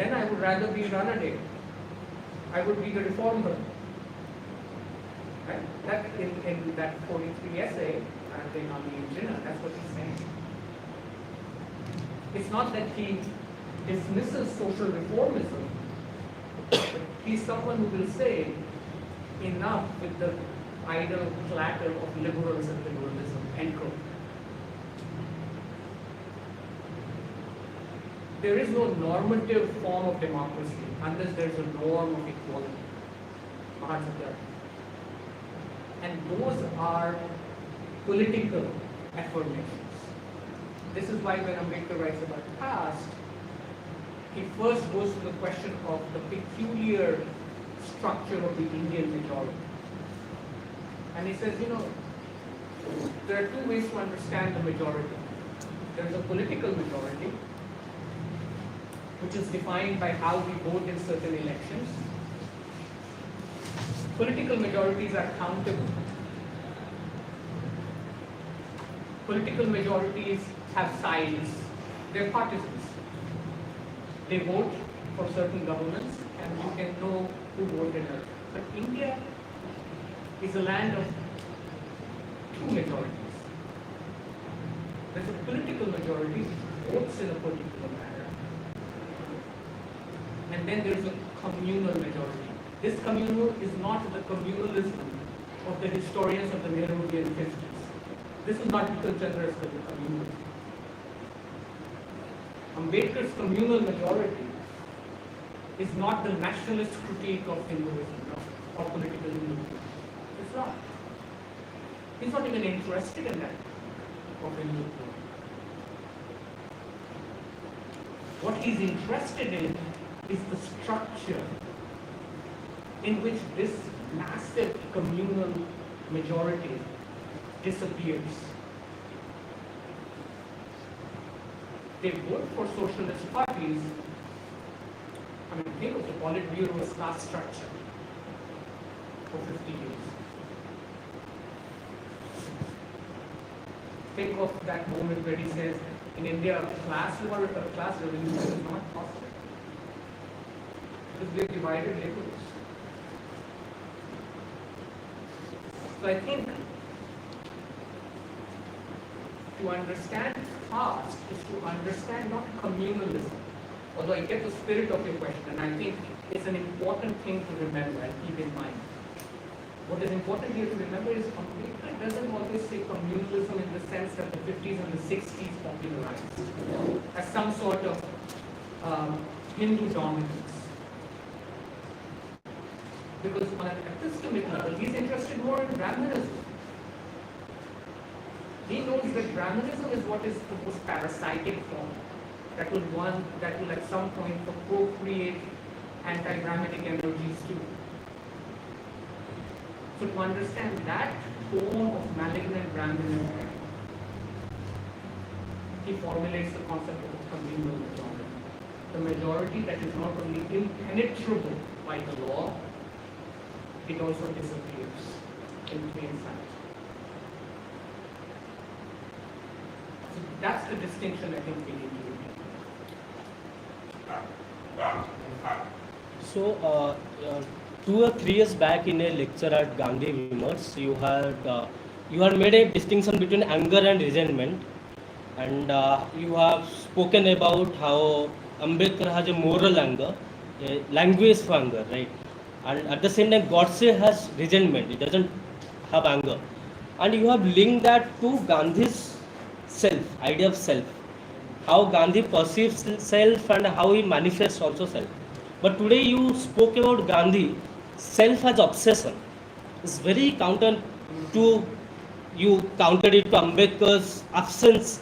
[SPEAKER 1] then I would rather be Ranade. I would be the reformer. Right? That in that 43 essay, I think on the engineer, that's what he's saying. It's not that he dismisses social reformism, but he's someone who will say, enough with the idle clatter of liberals and liberalism, end quote. There is no normative form of democracy unless there is a norm of equality. Majoritarian. And those are political affirmations. This is why when Ambedkar writes about caste, he first goes to the question of the peculiar structure of the Indian majority. And he says, there are two ways to understand the majority. There is a political majority, which is defined by how we vote in certain elections. Political majorities are countable. Political majorities have sides. They're partisans. They vote for certain governments and you can know who voted her. But India is a land of two majorities. There's a political majority which votes in a particular manner. And then there's a communal majority. This communal is not the communalism of the historians of the Nehruvian 50s. This is not Bimal Chandra's communal. Ambedkar's communal majority is not the nationalist critique of Hinduism, of political Hinduism. It's not. He's not even interested in that of Hinduism. What he's interested in is the structure in which this massive communal majority disappears. They vote for socialist parties. I mean, think of the Politburo's class structure for 50 years. Think of that moment where he says, in India, class revolution is not possible. Because we have divided labels. So I think to understand caste is to understand not communalism. Although I get the spirit of your question, and I think it's an important thing to remember and keep in mind. What is important here to remember is Ambedkar doesn't always say communalism in the sense that the 50s and the 60s popularized as some sort of Hindu dominance. Because on an epistemic level, he's interested more in Brahmanism. He knows that Brahmanism is what is the most parasitic form that will at some point appropriate anti-Brahmanic energies too. So to understand that form of malignant Brahmanism, he formulates the concept of a communal majority. The majority that is not only impenetrable by the law, it also disappears in plain sight. So that's the distinction I think we need to make.
[SPEAKER 7] So, 2 or 3 years back in a lecture at Gandhi Vimas, you had made a distinction between anger and resentment, and you have spoken about how Ambedkar has a moral anger, a language for anger, right? And at the same time, Godse has resentment; it doesn't have anger, and you have linked that to Gandhi's self, idea of self, how Gandhi perceives self and how he manifests also self. But today you spoke about Gandhi, self as obsession. It's very counter to, you countered it to Ambedkar's absence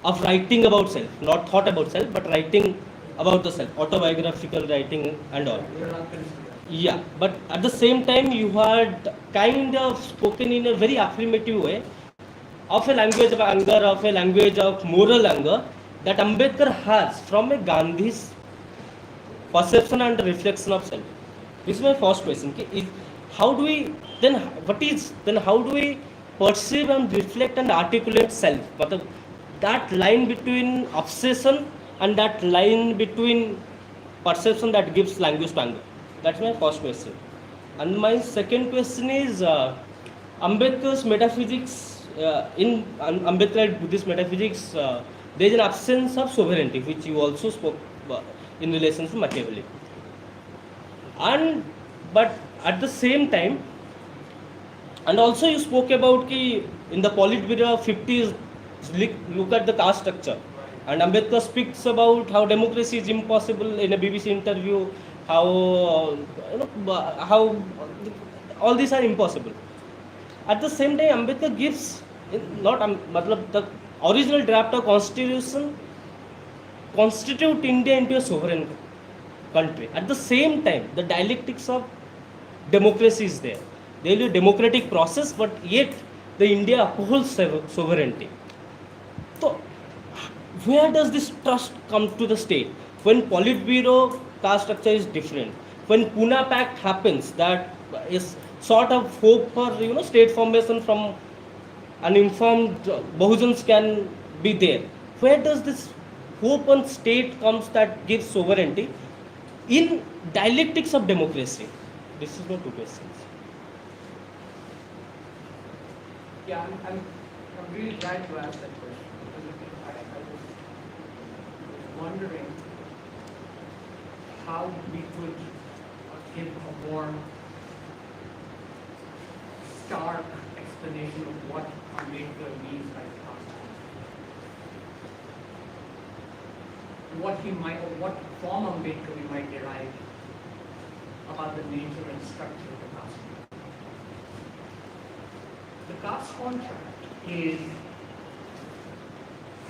[SPEAKER 7] of writing about self, not thought about self, but writing about the self, autobiographical writing and all. Yeah, but at the same time you had kind of spoken in a very affirmative way of a language of anger, of a language of moral anger that Ambedkar has from a Gandhi's perception and reflection of self. This is my first question. How do we how do we perceive and reflect and articulate self? That line between obsession and that line between perception that gives language to anger. That's my first question. And my second question is Ambedkar's metaphysics. In Ambedkar Buddhist metaphysics, there is an absence of sovereignty, which you also spoke in relation to Machiavelli. And but at the same time, and also you spoke about ki in the Politburo 50s, look at the caste structure. And Ambedkar speaks about how democracy is impossible in a BBC interview, how how all these are impossible. At the same time, Ambedkar gives not matlab the original draft of constitution constitute India into a sovereign country. At the same time, the dialectics of democracy is there. There will be a democratic process, but yet the India upholds sovereignty. So, where does this trust come to the state? When Politburo caste structure is different, when Pune Pact happens, that is sort of hope for state formation from uninformed Bahujans can be there. Where does this hope on state comes that gives sovereignty in dialectics of democracy? This is my two questions.
[SPEAKER 1] Yeah, I'm really glad you asked that question, because I was wondering how we could give a more stark explanation of what Ambedkar means by caste. What from Ambedkar we might derive about the nature and structure of the caste. The caste contract is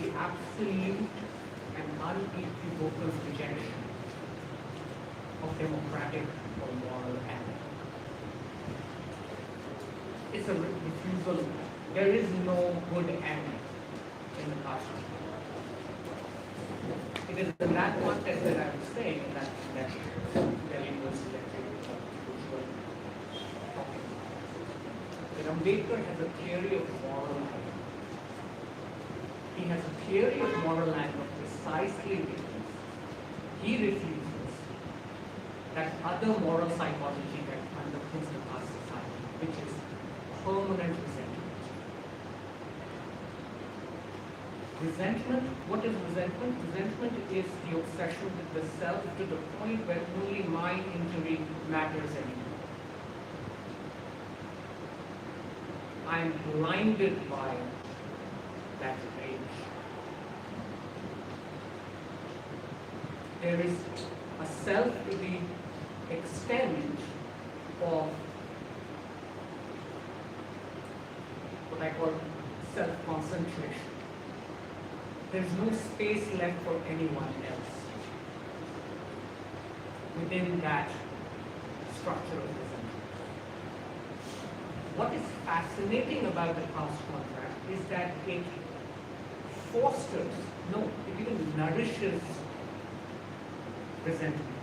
[SPEAKER 1] the absolute and unequivocal rejection of democratic or moral act. It's a refusal. There is no good end in the caste contract. It is in that context that I would say that Delhi was selected which was talking about. That Ambedkar has a theory of moral life. He has a theory of moral life of precisely because he refuses that other moral psychology that underpins the caste society, which is permanent resentment. Resentment, what is resentment? Resentment is the obsession with the self to the point where only my injury matters anymore. I am blinded by that rage. There is a self to the extent of what I call self-concentration. There's no space left for anyone else within that structure of resentment. What is fascinating about the caste contract is that it fosters, no, it even nourishes resentment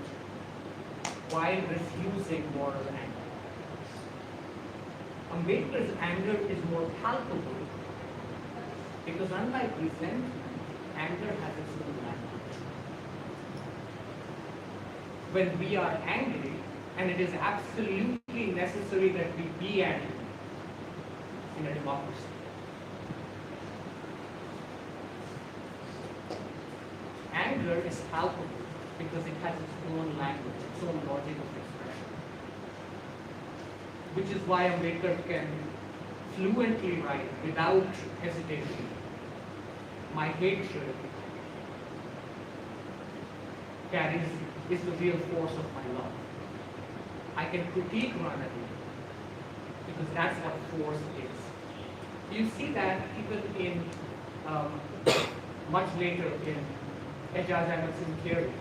[SPEAKER 1] while refusing moral anger. Ambedkar's anger is more palpable because unlike resentment, anger has its own language. When we are angry, and it is absolutely necessary that we be angry in a democracy. Anger is palpable because it has its own language, its own logic of expression. Which is why Ambedkar can fluently write without hesitation, my hatred is the real force of my love. I can critique Ranadi because that's what force is. You see that even in much later in Ejaz Ahmed's theory,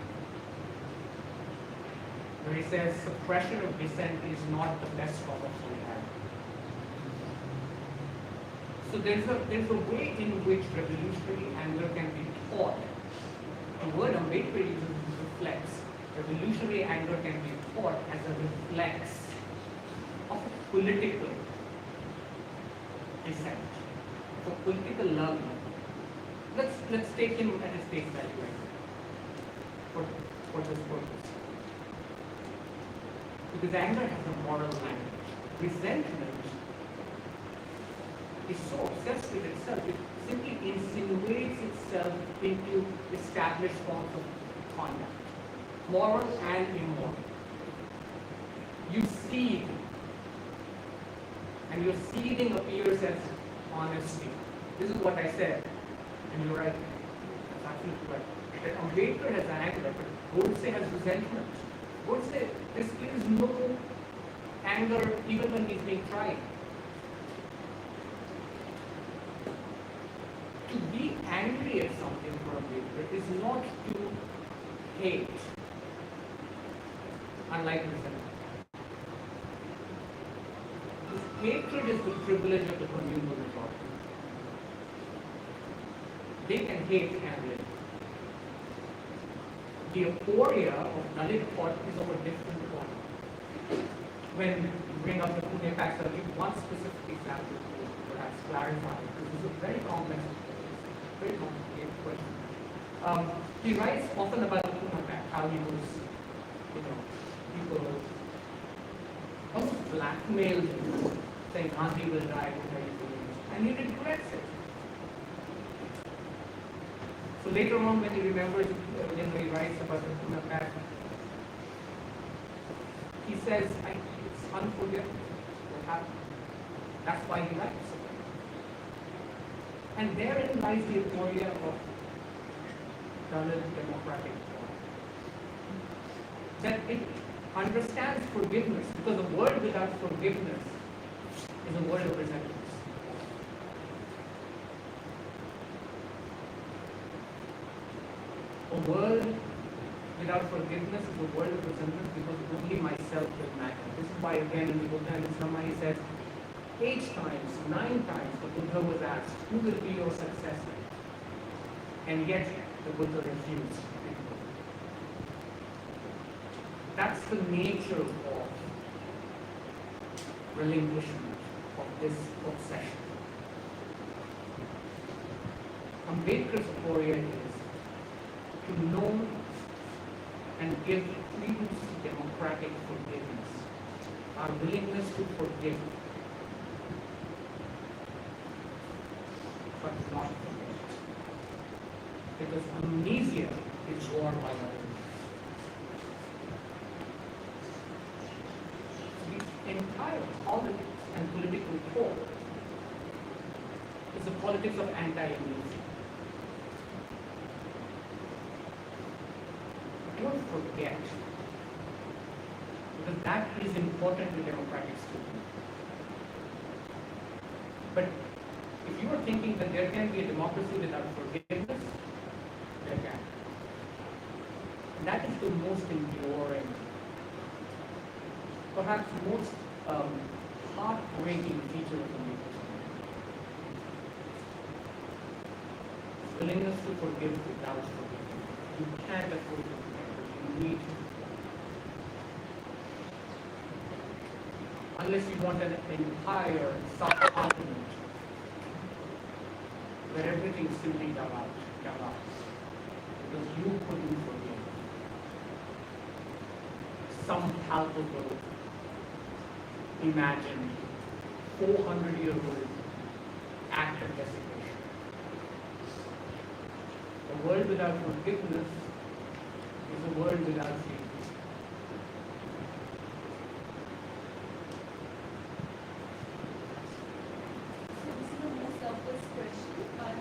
[SPEAKER 1] where he says suppression of dissent is not the best form of solidarity. So there's a way in which revolutionary anger can be taught. The word Ambedkar uses is reflex. Revolutionary anger can be taught as a reflex of political dissent, of political learning. Let's take him at his face value. For for this purpose. Because anger has a moral language. Resentment is so obsessed with itself, it simply insinuates itself into established forms of conduct, moral and immoral. You seethe, and your seething appears as honesty. This is what I said, and you're right. That's absolutely right. That Ambedkar has anger, but Godse has resentment. Godse displays no anger even when he's being tried. To be angry at something for Ambedkar is not to hate, unlike resentment. Hatred is the privilege of the communal majority. They can hate and live. The aporia of Dalit thought is of a different order. When you bring up the Pune Pact, I'll give one specific example to perhaps clarify, because this is a very complex, very complicated question. He writes often about the Pune Pact, how he was, people almost blackmailed him, saying Gandhi will die, and he regrets it. So later on, when he remembers, when he writes about the Pune Pact, he says, it's unforgettable what happened. That's why he writes about it. And therein lies the aporia of Dalit democratic thought. That it understands forgiveness, because a world without forgiveness is a world of resentment. A world without forgiveness is a world of resentment, because only myself will matter. This is why again in the Buddha and Dhamma he says, 8 times, 9 times the Buddha was asked, who will be your successor? And yet the Buddha refused. That's the nature of relinquishment of this obsession. Ambedkar's aporia is to know and give credence to democratic forgiveness, our willingness to forgive, but not forget. Because amnesia is born by others. The entire politics and political thought is the politics of anti-amnesia. Don't forget, because that is important to democratic system. But if you are thinking that there can be a democracy without forgiveness, there can. And that is the most enduring, perhaps most heartbreaking feature of democracy. Willingness to forgive without forgiving. You can't afford to forgive. You need to. Unless you want an entire subcontinent where everything simply dug out. Because you couldn't forgive some palpable, imagined, 400-year-old act of desecration. A world without forgiveness is a world without freedom.
[SPEAKER 8] So this is a more surface question, but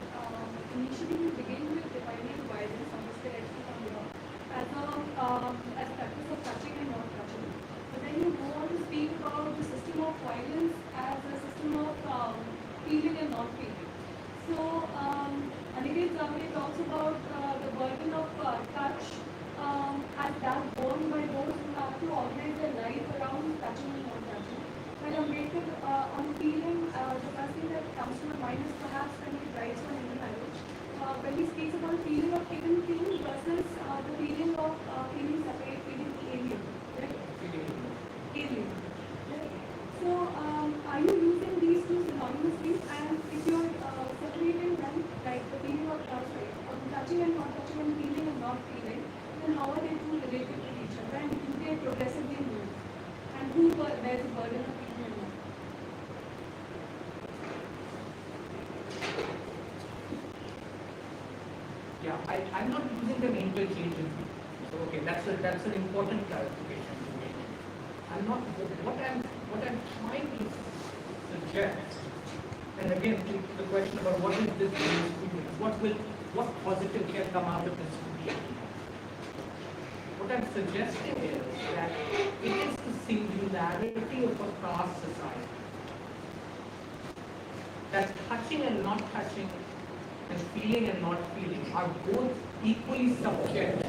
[SPEAKER 8] initially you begin with defining violence, understood from here, as practice of touching and not touching. But then you go on to speak about the system of violence as a system of feeling and not feeling. So Negligence talks about the burden of touch as that borne by those who have to organize their life around touching and not touching. When Ambedkar on feeling, the first thing that comes to my mind is perhaps when he writes on Indian language, when he speaks about feeling of taken thing versus the feeling of feeling separate, feeling alien. Right? Alien. Right? So are you using these two synonymously? And if you're separating them, like the feeling of touch, right, or touching and not touching and feeling and not feeling, then how are they two related? there's a burden of feeling or not?
[SPEAKER 1] Yeah, I'm not using them interchangeably. So, okay, that's an important clarification to make. I'm not, what I'm trying to suggest, and again, to the question about what is this jurisprudence, what positive can come out of this creation? What I'm suggesting is that it is the singularity of a caste society that touching and not touching and feeling and not feeling are both equally subject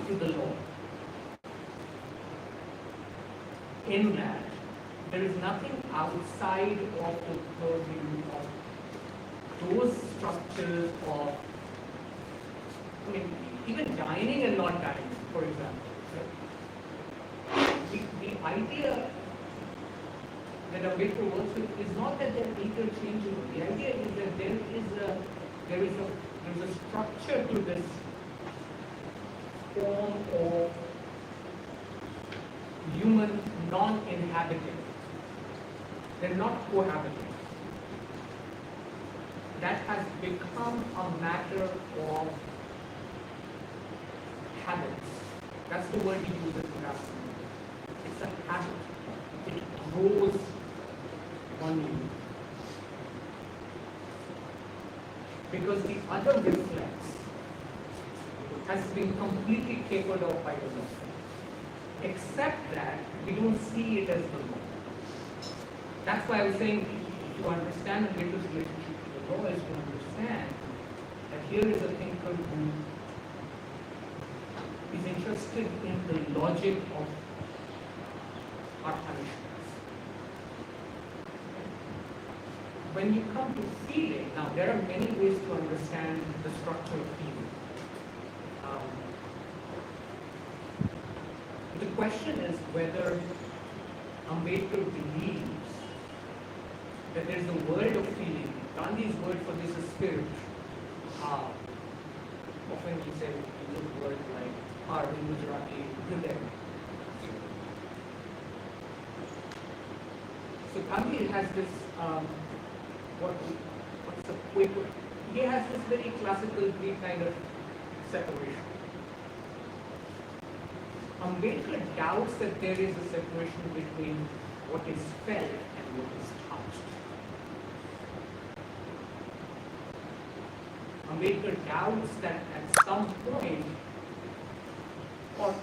[SPEAKER 1] to the law. In that, there is nothing outside of the purview of those structures of, I mean, even dining and not dining, for example. The idea that Ambedkar works with is not that they're interchangeable. The idea is that there is a structure to this form of human non-inhabiting. They're not cohabiting. That has become a matter of habits. That's the word he uses in Fascism. It's a habit. It grows on you. Because the other reflex has been completely tapered off by the law. Except that we don't see it as the law. That's why I was saying to understand Ambedkar's relationship to the law is to understand that here is a thinker who is interested in the logic of our punishments. When you come to feeling, now there are many ways to understand the structure of feeling. The question is whether Ambedkar believes that there is a world of feeling. Gandhi's word for this is spirit. Often we say we use words like heart in Gujarati, hriday. So Gandhi has this, what's the quick word? He has this very classical Greek kind of separation. Ambedkar doubts that there is a separation between what is felt and what is touched. Ambedkar doubts that at some point, or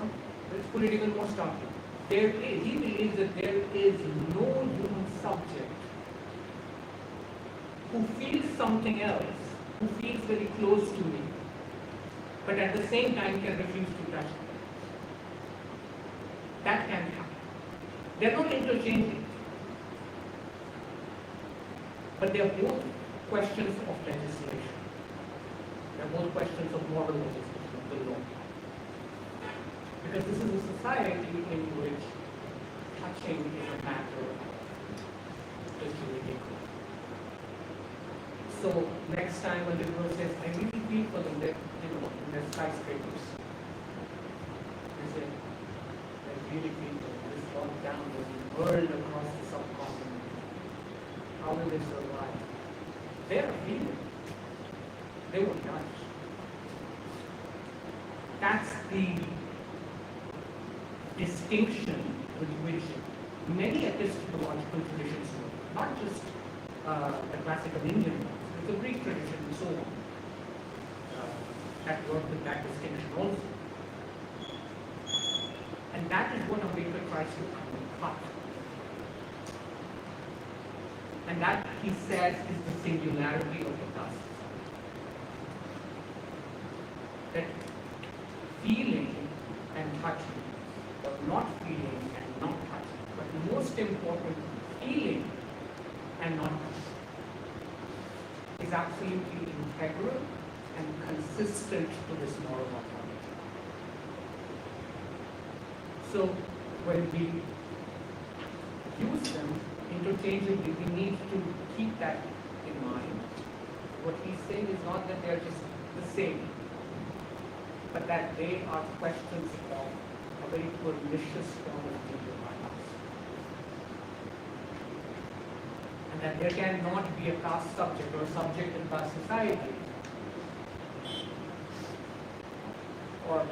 [SPEAKER 1] let's put it even more starkly, he believes that there is no human subject who feels something else, who feels very close to me, but at the same time can refuse to touch me. That can happen. They're not interchanging. But they are both questions of legislation. They are both questions of moral legislation, of the law. Because this is a society in which touching is a matter of just ridiculous. So next time when the girl says, I really feel for them, in their skyscrapers. They say, really people, this lockdown was whirled across the subcontinent. How will they survive? They are feeling. They will touch. That's the distinction with which many epistemological traditions work, not just the classical Indian ones, but the Greek tradition and so on. That work with that distinction also. And that is what Ambedkar tries to undercut. And that, he says, is the singularity of the caste. That feeling and touching, or not feeling and not touching, but most important, feeling and not touching, is absolutely integral and consistent to this moral authority. So when we use them interchangeably, we need to keep that in mind. What he's saying is not that they're just the same, but that they are questions of a very pernicious form of legal violence. and that there cannot be a caste subject or a subject in caste society, or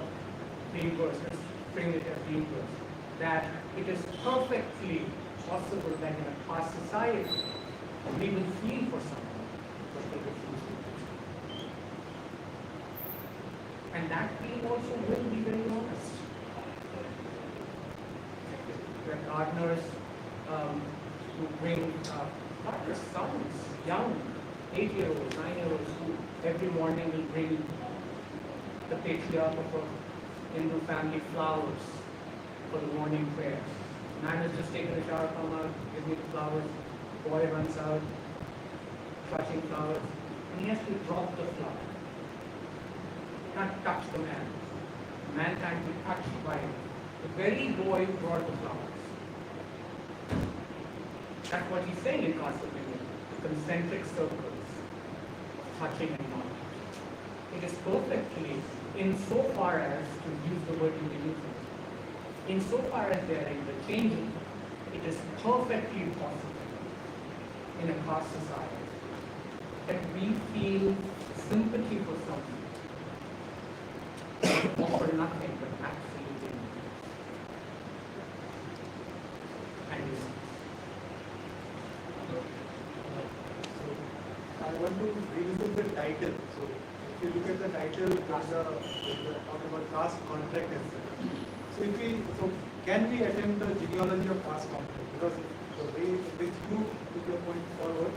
[SPEAKER 1] the inverse, let's frame it as the inverse, that it is perfectly possible that in a caste society, we will feel for someone, but they refuse to do so. And that feeling also will be very honest. Where gardeners who bring gardeners, sons, young, 8-year-olds, 9-year-olds, who every morning will bring the patriarch of a Hindu family flowers for the morning prayer. Man has just taken a shower, come out, give me the flowers. Boy runs out, clutching flowers, and he has to drop the flower. Not touch the man. The man can't be touched by the very boy who brought the flowers. That's what he's saying in caste opinion, the concentric circles, touching and not touching. It is perfectly, insofar as, to use the word in the usage, insofar as they are interchanging, it is perfectly possible in a caste society that we feel sympathy for someone, offer nothing but absolutely nothing. And this.
[SPEAKER 3] I want to revisit the title. So, if you look at the title, there's talk about caste contract as well. So can we attempt the genealogy of caste contract? Because the way in which you put your point forward,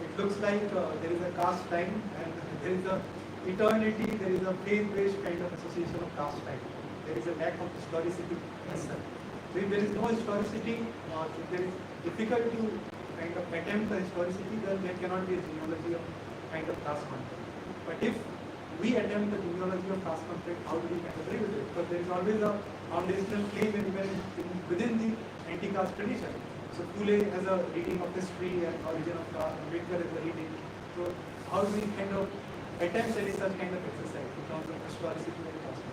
[SPEAKER 3] it looks like there is a caste time and there is a eternity, there is a faith-based kind of association of caste time. There is a lack of historicity as such. So if there is no historicity, or if there is difficult to kind of attempt the historicity, then there cannot be a genealogy of kind of caste contract. But if we attempt the genealogy of caste contract, how do we kind of revisit it? Because there is always a foundational claim within the anti-caste tradition. So Pule has a reading of history and origin of caste, Ambedkar has a reading. So how do we kind of attempt any such kind of exercise in terms of historicity and caste?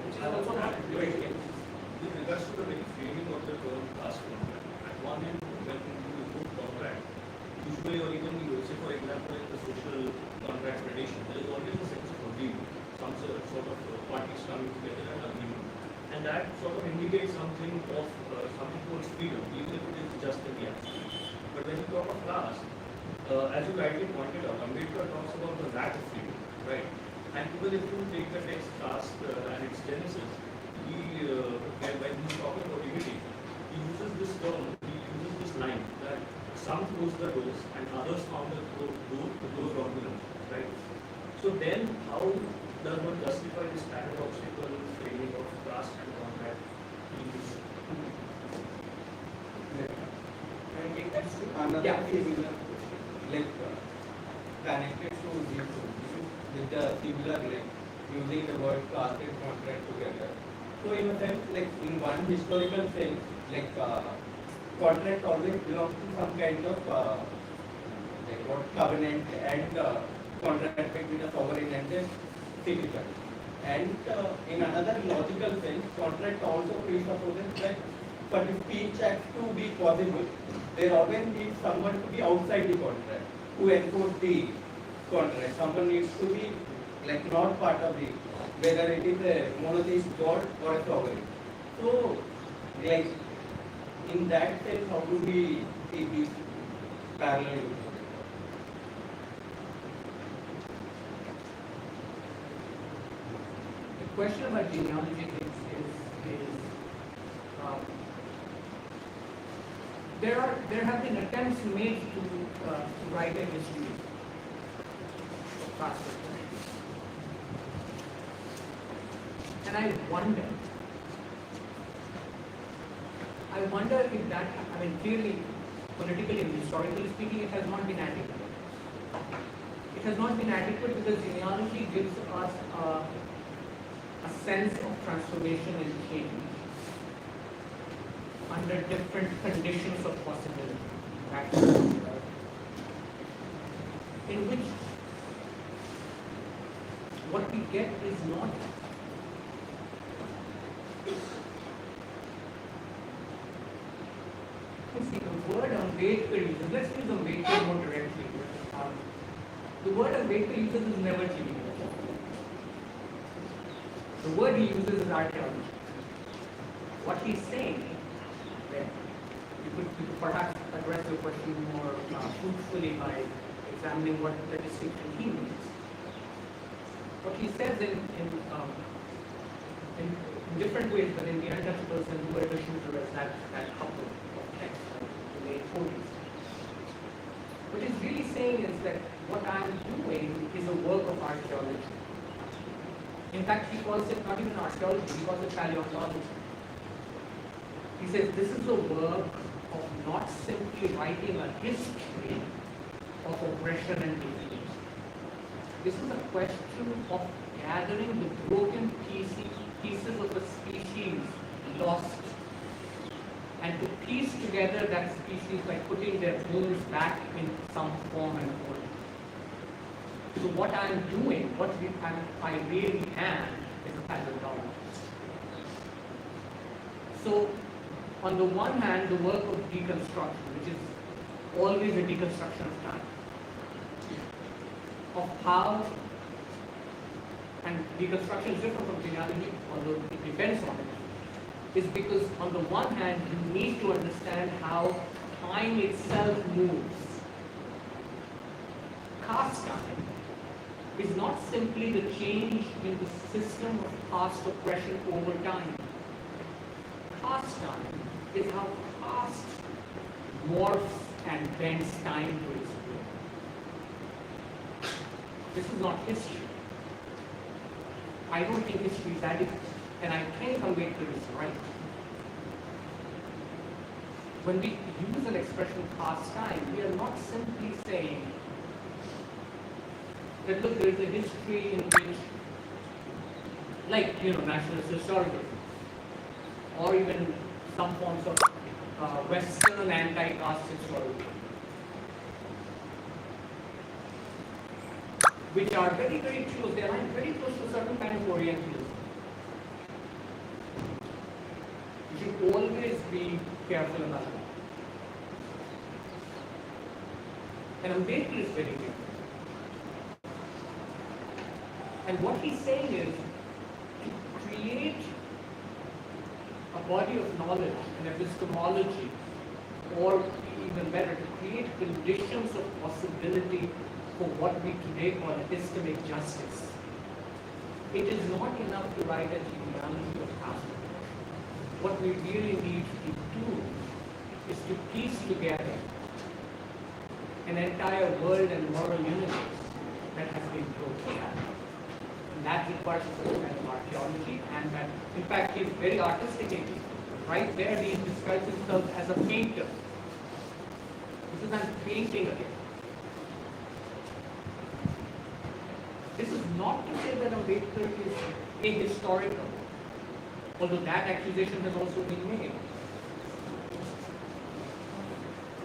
[SPEAKER 6] Which is also not great.
[SPEAKER 9] With regards to the very framing of the term caste contract, at one end, when you put contract, usually or even you say for example in the social contract tradition, there is always a sense of agreement, some sort of parties coming together and agreement. And that sort of indicates something of something towards freedom, even if it is just in the abstract. But when you talk of caste, as you rightly pointed out, Ambedkar talks about the lack of freedom, right? And even if you take the text caste and its genesis, when he's talking about unity, he uses this term, he uses this line that some close the doors and others found the door to close on the doors, right? So then, how does one justify this paradoxical framing of caste and contract in this?
[SPEAKER 10] Another similar question, like connected to this with the similar like using the word caste and contract together. So in a sense, like in one historical sense, like contract always belongs to some kind of like what covenant and contract between a sovereign and the citizen. And in another logical sense, contract also presupposes that for the speech act to be possible, there always needs someone to be outside the contract to enforce the contract. Someone needs to be like not part of the, whether it is a monotheist god or a sovereign. So, like in that sense, how do we see these parallel?
[SPEAKER 1] The question about genealogy is there have been attempts made to write a history of caste society. And I wonder if that, I mean, clearly, politically and historically speaking, it has not been adequate. It has not been adequate because genealogy gives us a sense of transformation and change under different conditions of possibility, in which what we get is not See, the word Ambedkar uses, let's use Ambedkar more directly. The word Ambedkar uses is never changing. The word he uses is archaeology. What he's saying, that you could perhaps address your question more fruitfully by examining what the distinction he means. What he says in different ways, but in the Untouchables and New Edition to that couple of texts in the late 40s. What he's really saying is that what I'm doing is a work of archaeology. In fact, he calls it not even archaeology, he calls it paleontology. He says this is the work of not simply writing a history of oppression and defeat. This is a question of gathering the broken pieces of a species lost, and to piece together that species by putting their bones back in some form and form. So what I am doing, I really am, is a paleontologist. So on the one hand, the work of deconstruction, which is always a deconstruction of time, of how, and deconstruction is different from genealogy, although it depends on it, is because on the one hand, you need to understand how time itself moves. Caste time is not simply the change in the system of caste oppression over time. Caste time is how caste morphs and bends time to its will. This is not history. I don't think history is adequate, and I think Ambedkar is right. When we use an expression caste time, we are not simply saying that look, there is a history in which, like, nationalist historiography, or even some forms of Western anti-caste historiography, which are very, very close. They are very close to a certain kind of Orientalism. You should always be careful about that. And Ambedkar is very different. And what he's saying is to create a body of knowledge, an epistemology, or even better, to create conditions of possibility for what we today call epistemic justice. It is not enough to write a genealogy of caste. What we really need to do is to piece together an entire world and moral universe that has been broken down. And that requires a certain kind of archaeology, and that, in fact, he's very artistic. Right there, he describes himself as a painter. This is I'm painting again. This is not to say that Ambedkar is ahistorical, although that accusation has also been made.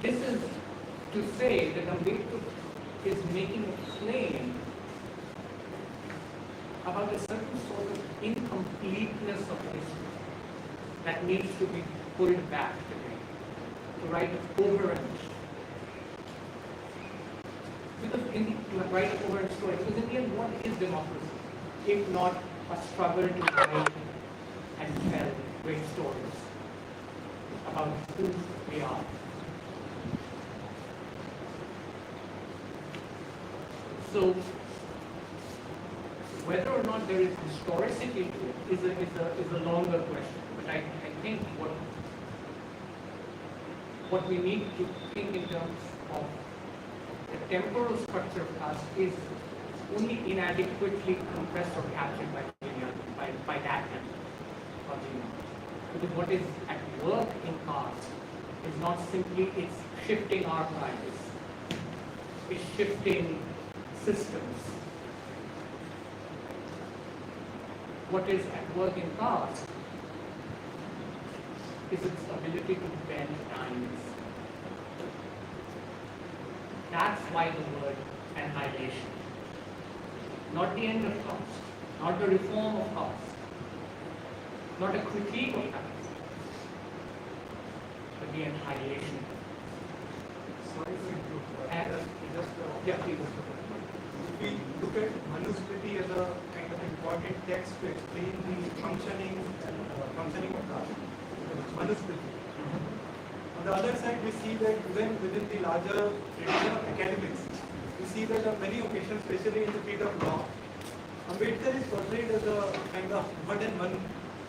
[SPEAKER 1] This is to say that Ambedkar is making a claim about a certain sort of incompleteness of history that needs to be pulled back today, to write a coherent. Because to write a coherent story, because in the end, what is democracy, if not a struggle to write and tell great stories about who we are? So, whether or not there is historicity to it is a longer question. But I think what we need to think in terms of the temporal structure of caste is only inadequately compressed or captured by that method of genealogy. Because what is at work in caste is not simply it's shifting archives, it's shifting systems. What is at work in caste is its ability to bend times. That's why the word annihilation. Not the end of caste, not the reform of caste, not a critique of caste, but the the annihilation.
[SPEAKER 3] Sorry to interrupt.
[SPEAKER 1] And- Yeah, please.
[SPEAKER 3] If we look at Manusmriti as a kind of important text to explain the functioning of caste, Manusmriti. On the other side, we see that even within the larger tradition of academics, we see that on many occasions, especially in the field of law, Ambedkar is portrayed as a kind of mud and Manu.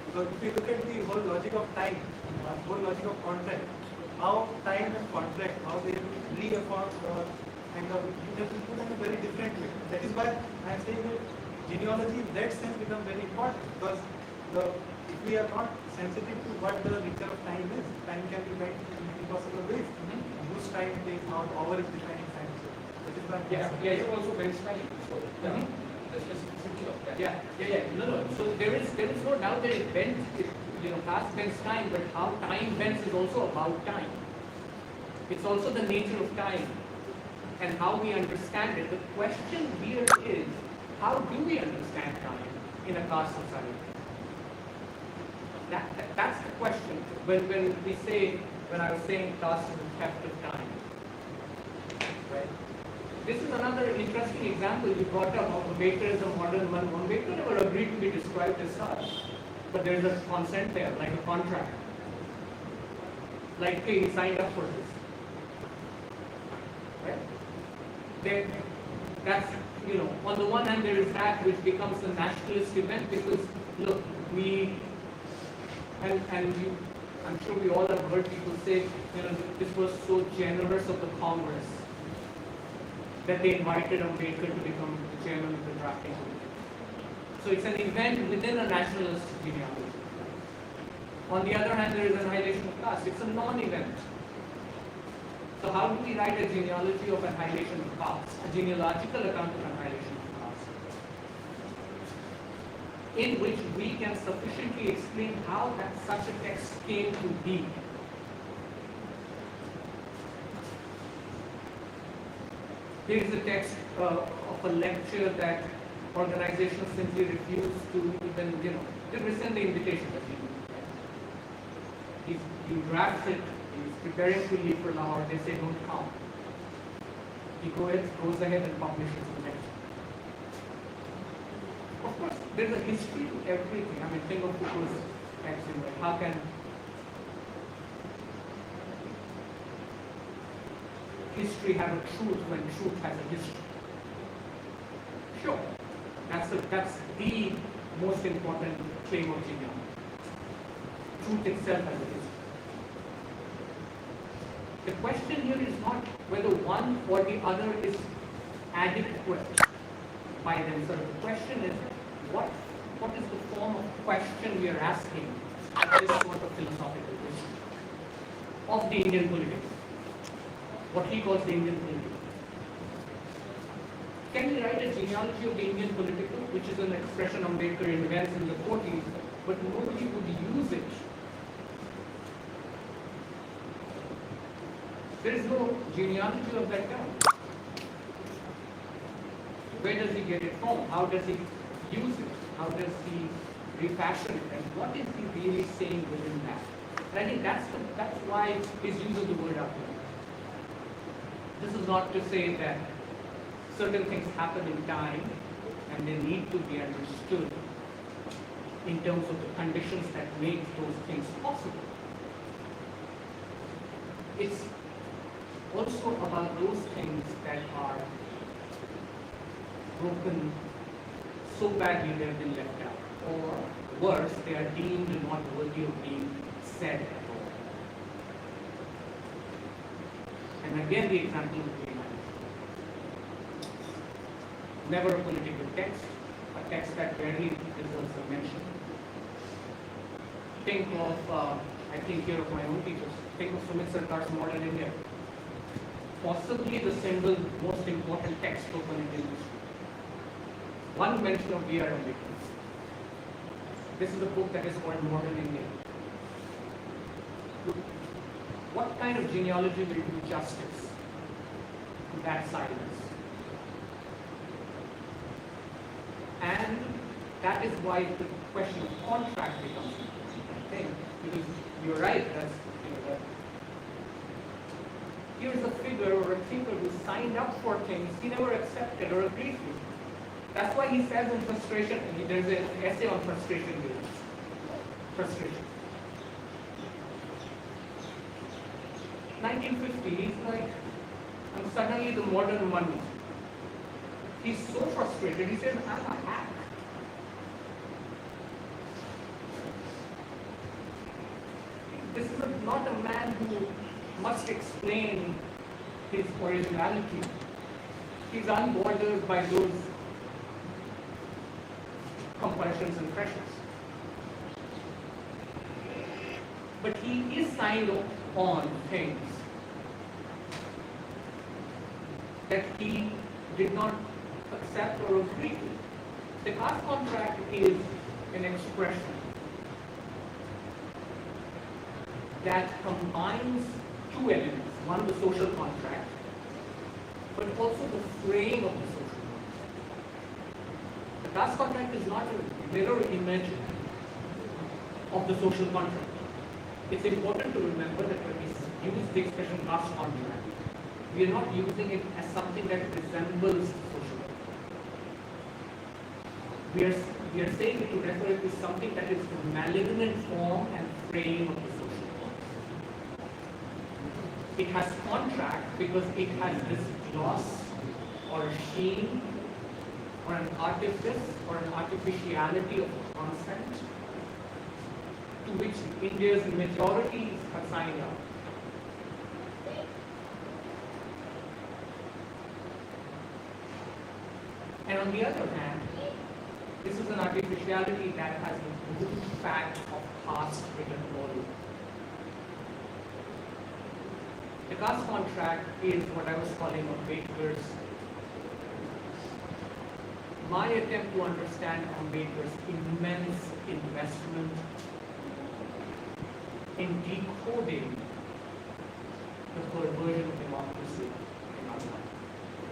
[SPEAKER 3] Because if you look at the whole logic of time, whole logic of contract, how time and contract, how they reaffirm or kind of put in a very different way. That is why I am saying that genealogy in that sense becomes very important, because if we are not sensitive to what the nature of time is, time can be made in impossible ways. Whose time it is, how our is defining time. So that is why
[SPEAKER 6] Yeah, you also very slightly. So, the specificity of that.
[SPEAKER 1] No. So there is no doubt that it bends, past bends time, but how time bends is also about time. It's also the nature of time and how we understand it. The question here is, how do we understand time in a caste society? That's the question. When I was saying caste is a theft of time, right? This is another interesting example you brought up of Ambedkar as a modern man. Ambedkar never agreed to be described as such, but there is a consent there, like a contract. Like, hey, he signed up for this. Right? That's, on the one hand there is that which becomes a nationalist event because, look, I'm sure we all have heard people say, this was so generous of the Congress that they invited Ambedkar to become the chairman of the drafting committee. So it's an event within a nationalist genealogy. On the other hand, there is annihilation of caste. It's a non-event. So how do we write a genealogy of annihilation of caste, a genealogical account of annihilation of caste, in which we can sufficiently explain how such a text came to be? Here is a text of a lecture that organizations simply refuse to even, they rescind the invitation. He drafts it, he's preparing to leave for Lahore, they say don't come. He goes ahead and publishes the lecture. Of course, there's a history to everything. I mean, think of Foucault's axiom, like how can history have a truth when truth has a history? Sure, that's the most important claim of genealogy. Truth itself has a history. The question here is not whether one or the other is adequate by themselves. The question is what is the form of question we are asking at this sort of philosophical history of the Indian politics, what he calls the Indian political. Can we write a genealogy of the Indian political, which is an expression Ambedkar invents in the 40s, but nobody would use it? There is no genealogy of that kind. Where does he get it from? How does he use it? How does he refashion it? And what is he really saying within that? And I think that's why his use of the word argument. This is not to say that certain things happen in time and they need to be understood in terms of the conditions that make those things possible. It's also about those things that are broken so badly they have been left out, or worse, they are deemed not worthy of being said at all. And again, the example would be never a political text, a text that barely deserves a mention. Think of, I think here of my own teachers, think of Sumit Sarkar's Modern India. Possibly the single most important textbook on Indian history. One mention of B.R. Ambedkar. This is a book that is called Modern India. Look, what kind of genealogy will do justice to that silence? And that is why the question of contract becomes important, I think, because you're right, here's a figure or a thinker who signed up for things he never accepted or agreed with. That's why he says in frustration, and there's an essay on frustration here. Frustration. 1950, he's like, I'm suddenly the modern money. He's so frustrated, he says, I'm a hack. This is not a man who must explain his originality. He's unbordered by those compulsions and pressures. But he is signed on things that he did not accept or agree to. The caste contract is an expression that combines two elements. One, the social contract, but also the frame of the social contract. The caste contract is not a mirror image of the social contract. It's important to remember that when we use the expression caste contract, we are not using it as something that resembles the social contract. We are saying it to refer it to something that is the malignant form and frame of the social contract. It has contract because it has this gloss or a sheen or an artifice or an artificiality of consent to which India's majority have signed up. And on the other hand, this is an artificiality that has the root fact of caste written all over. The caste contract is what I was calling Ambedkar's. My attempt to understand Ambedkar's immense investment in decoding the perversion of democracy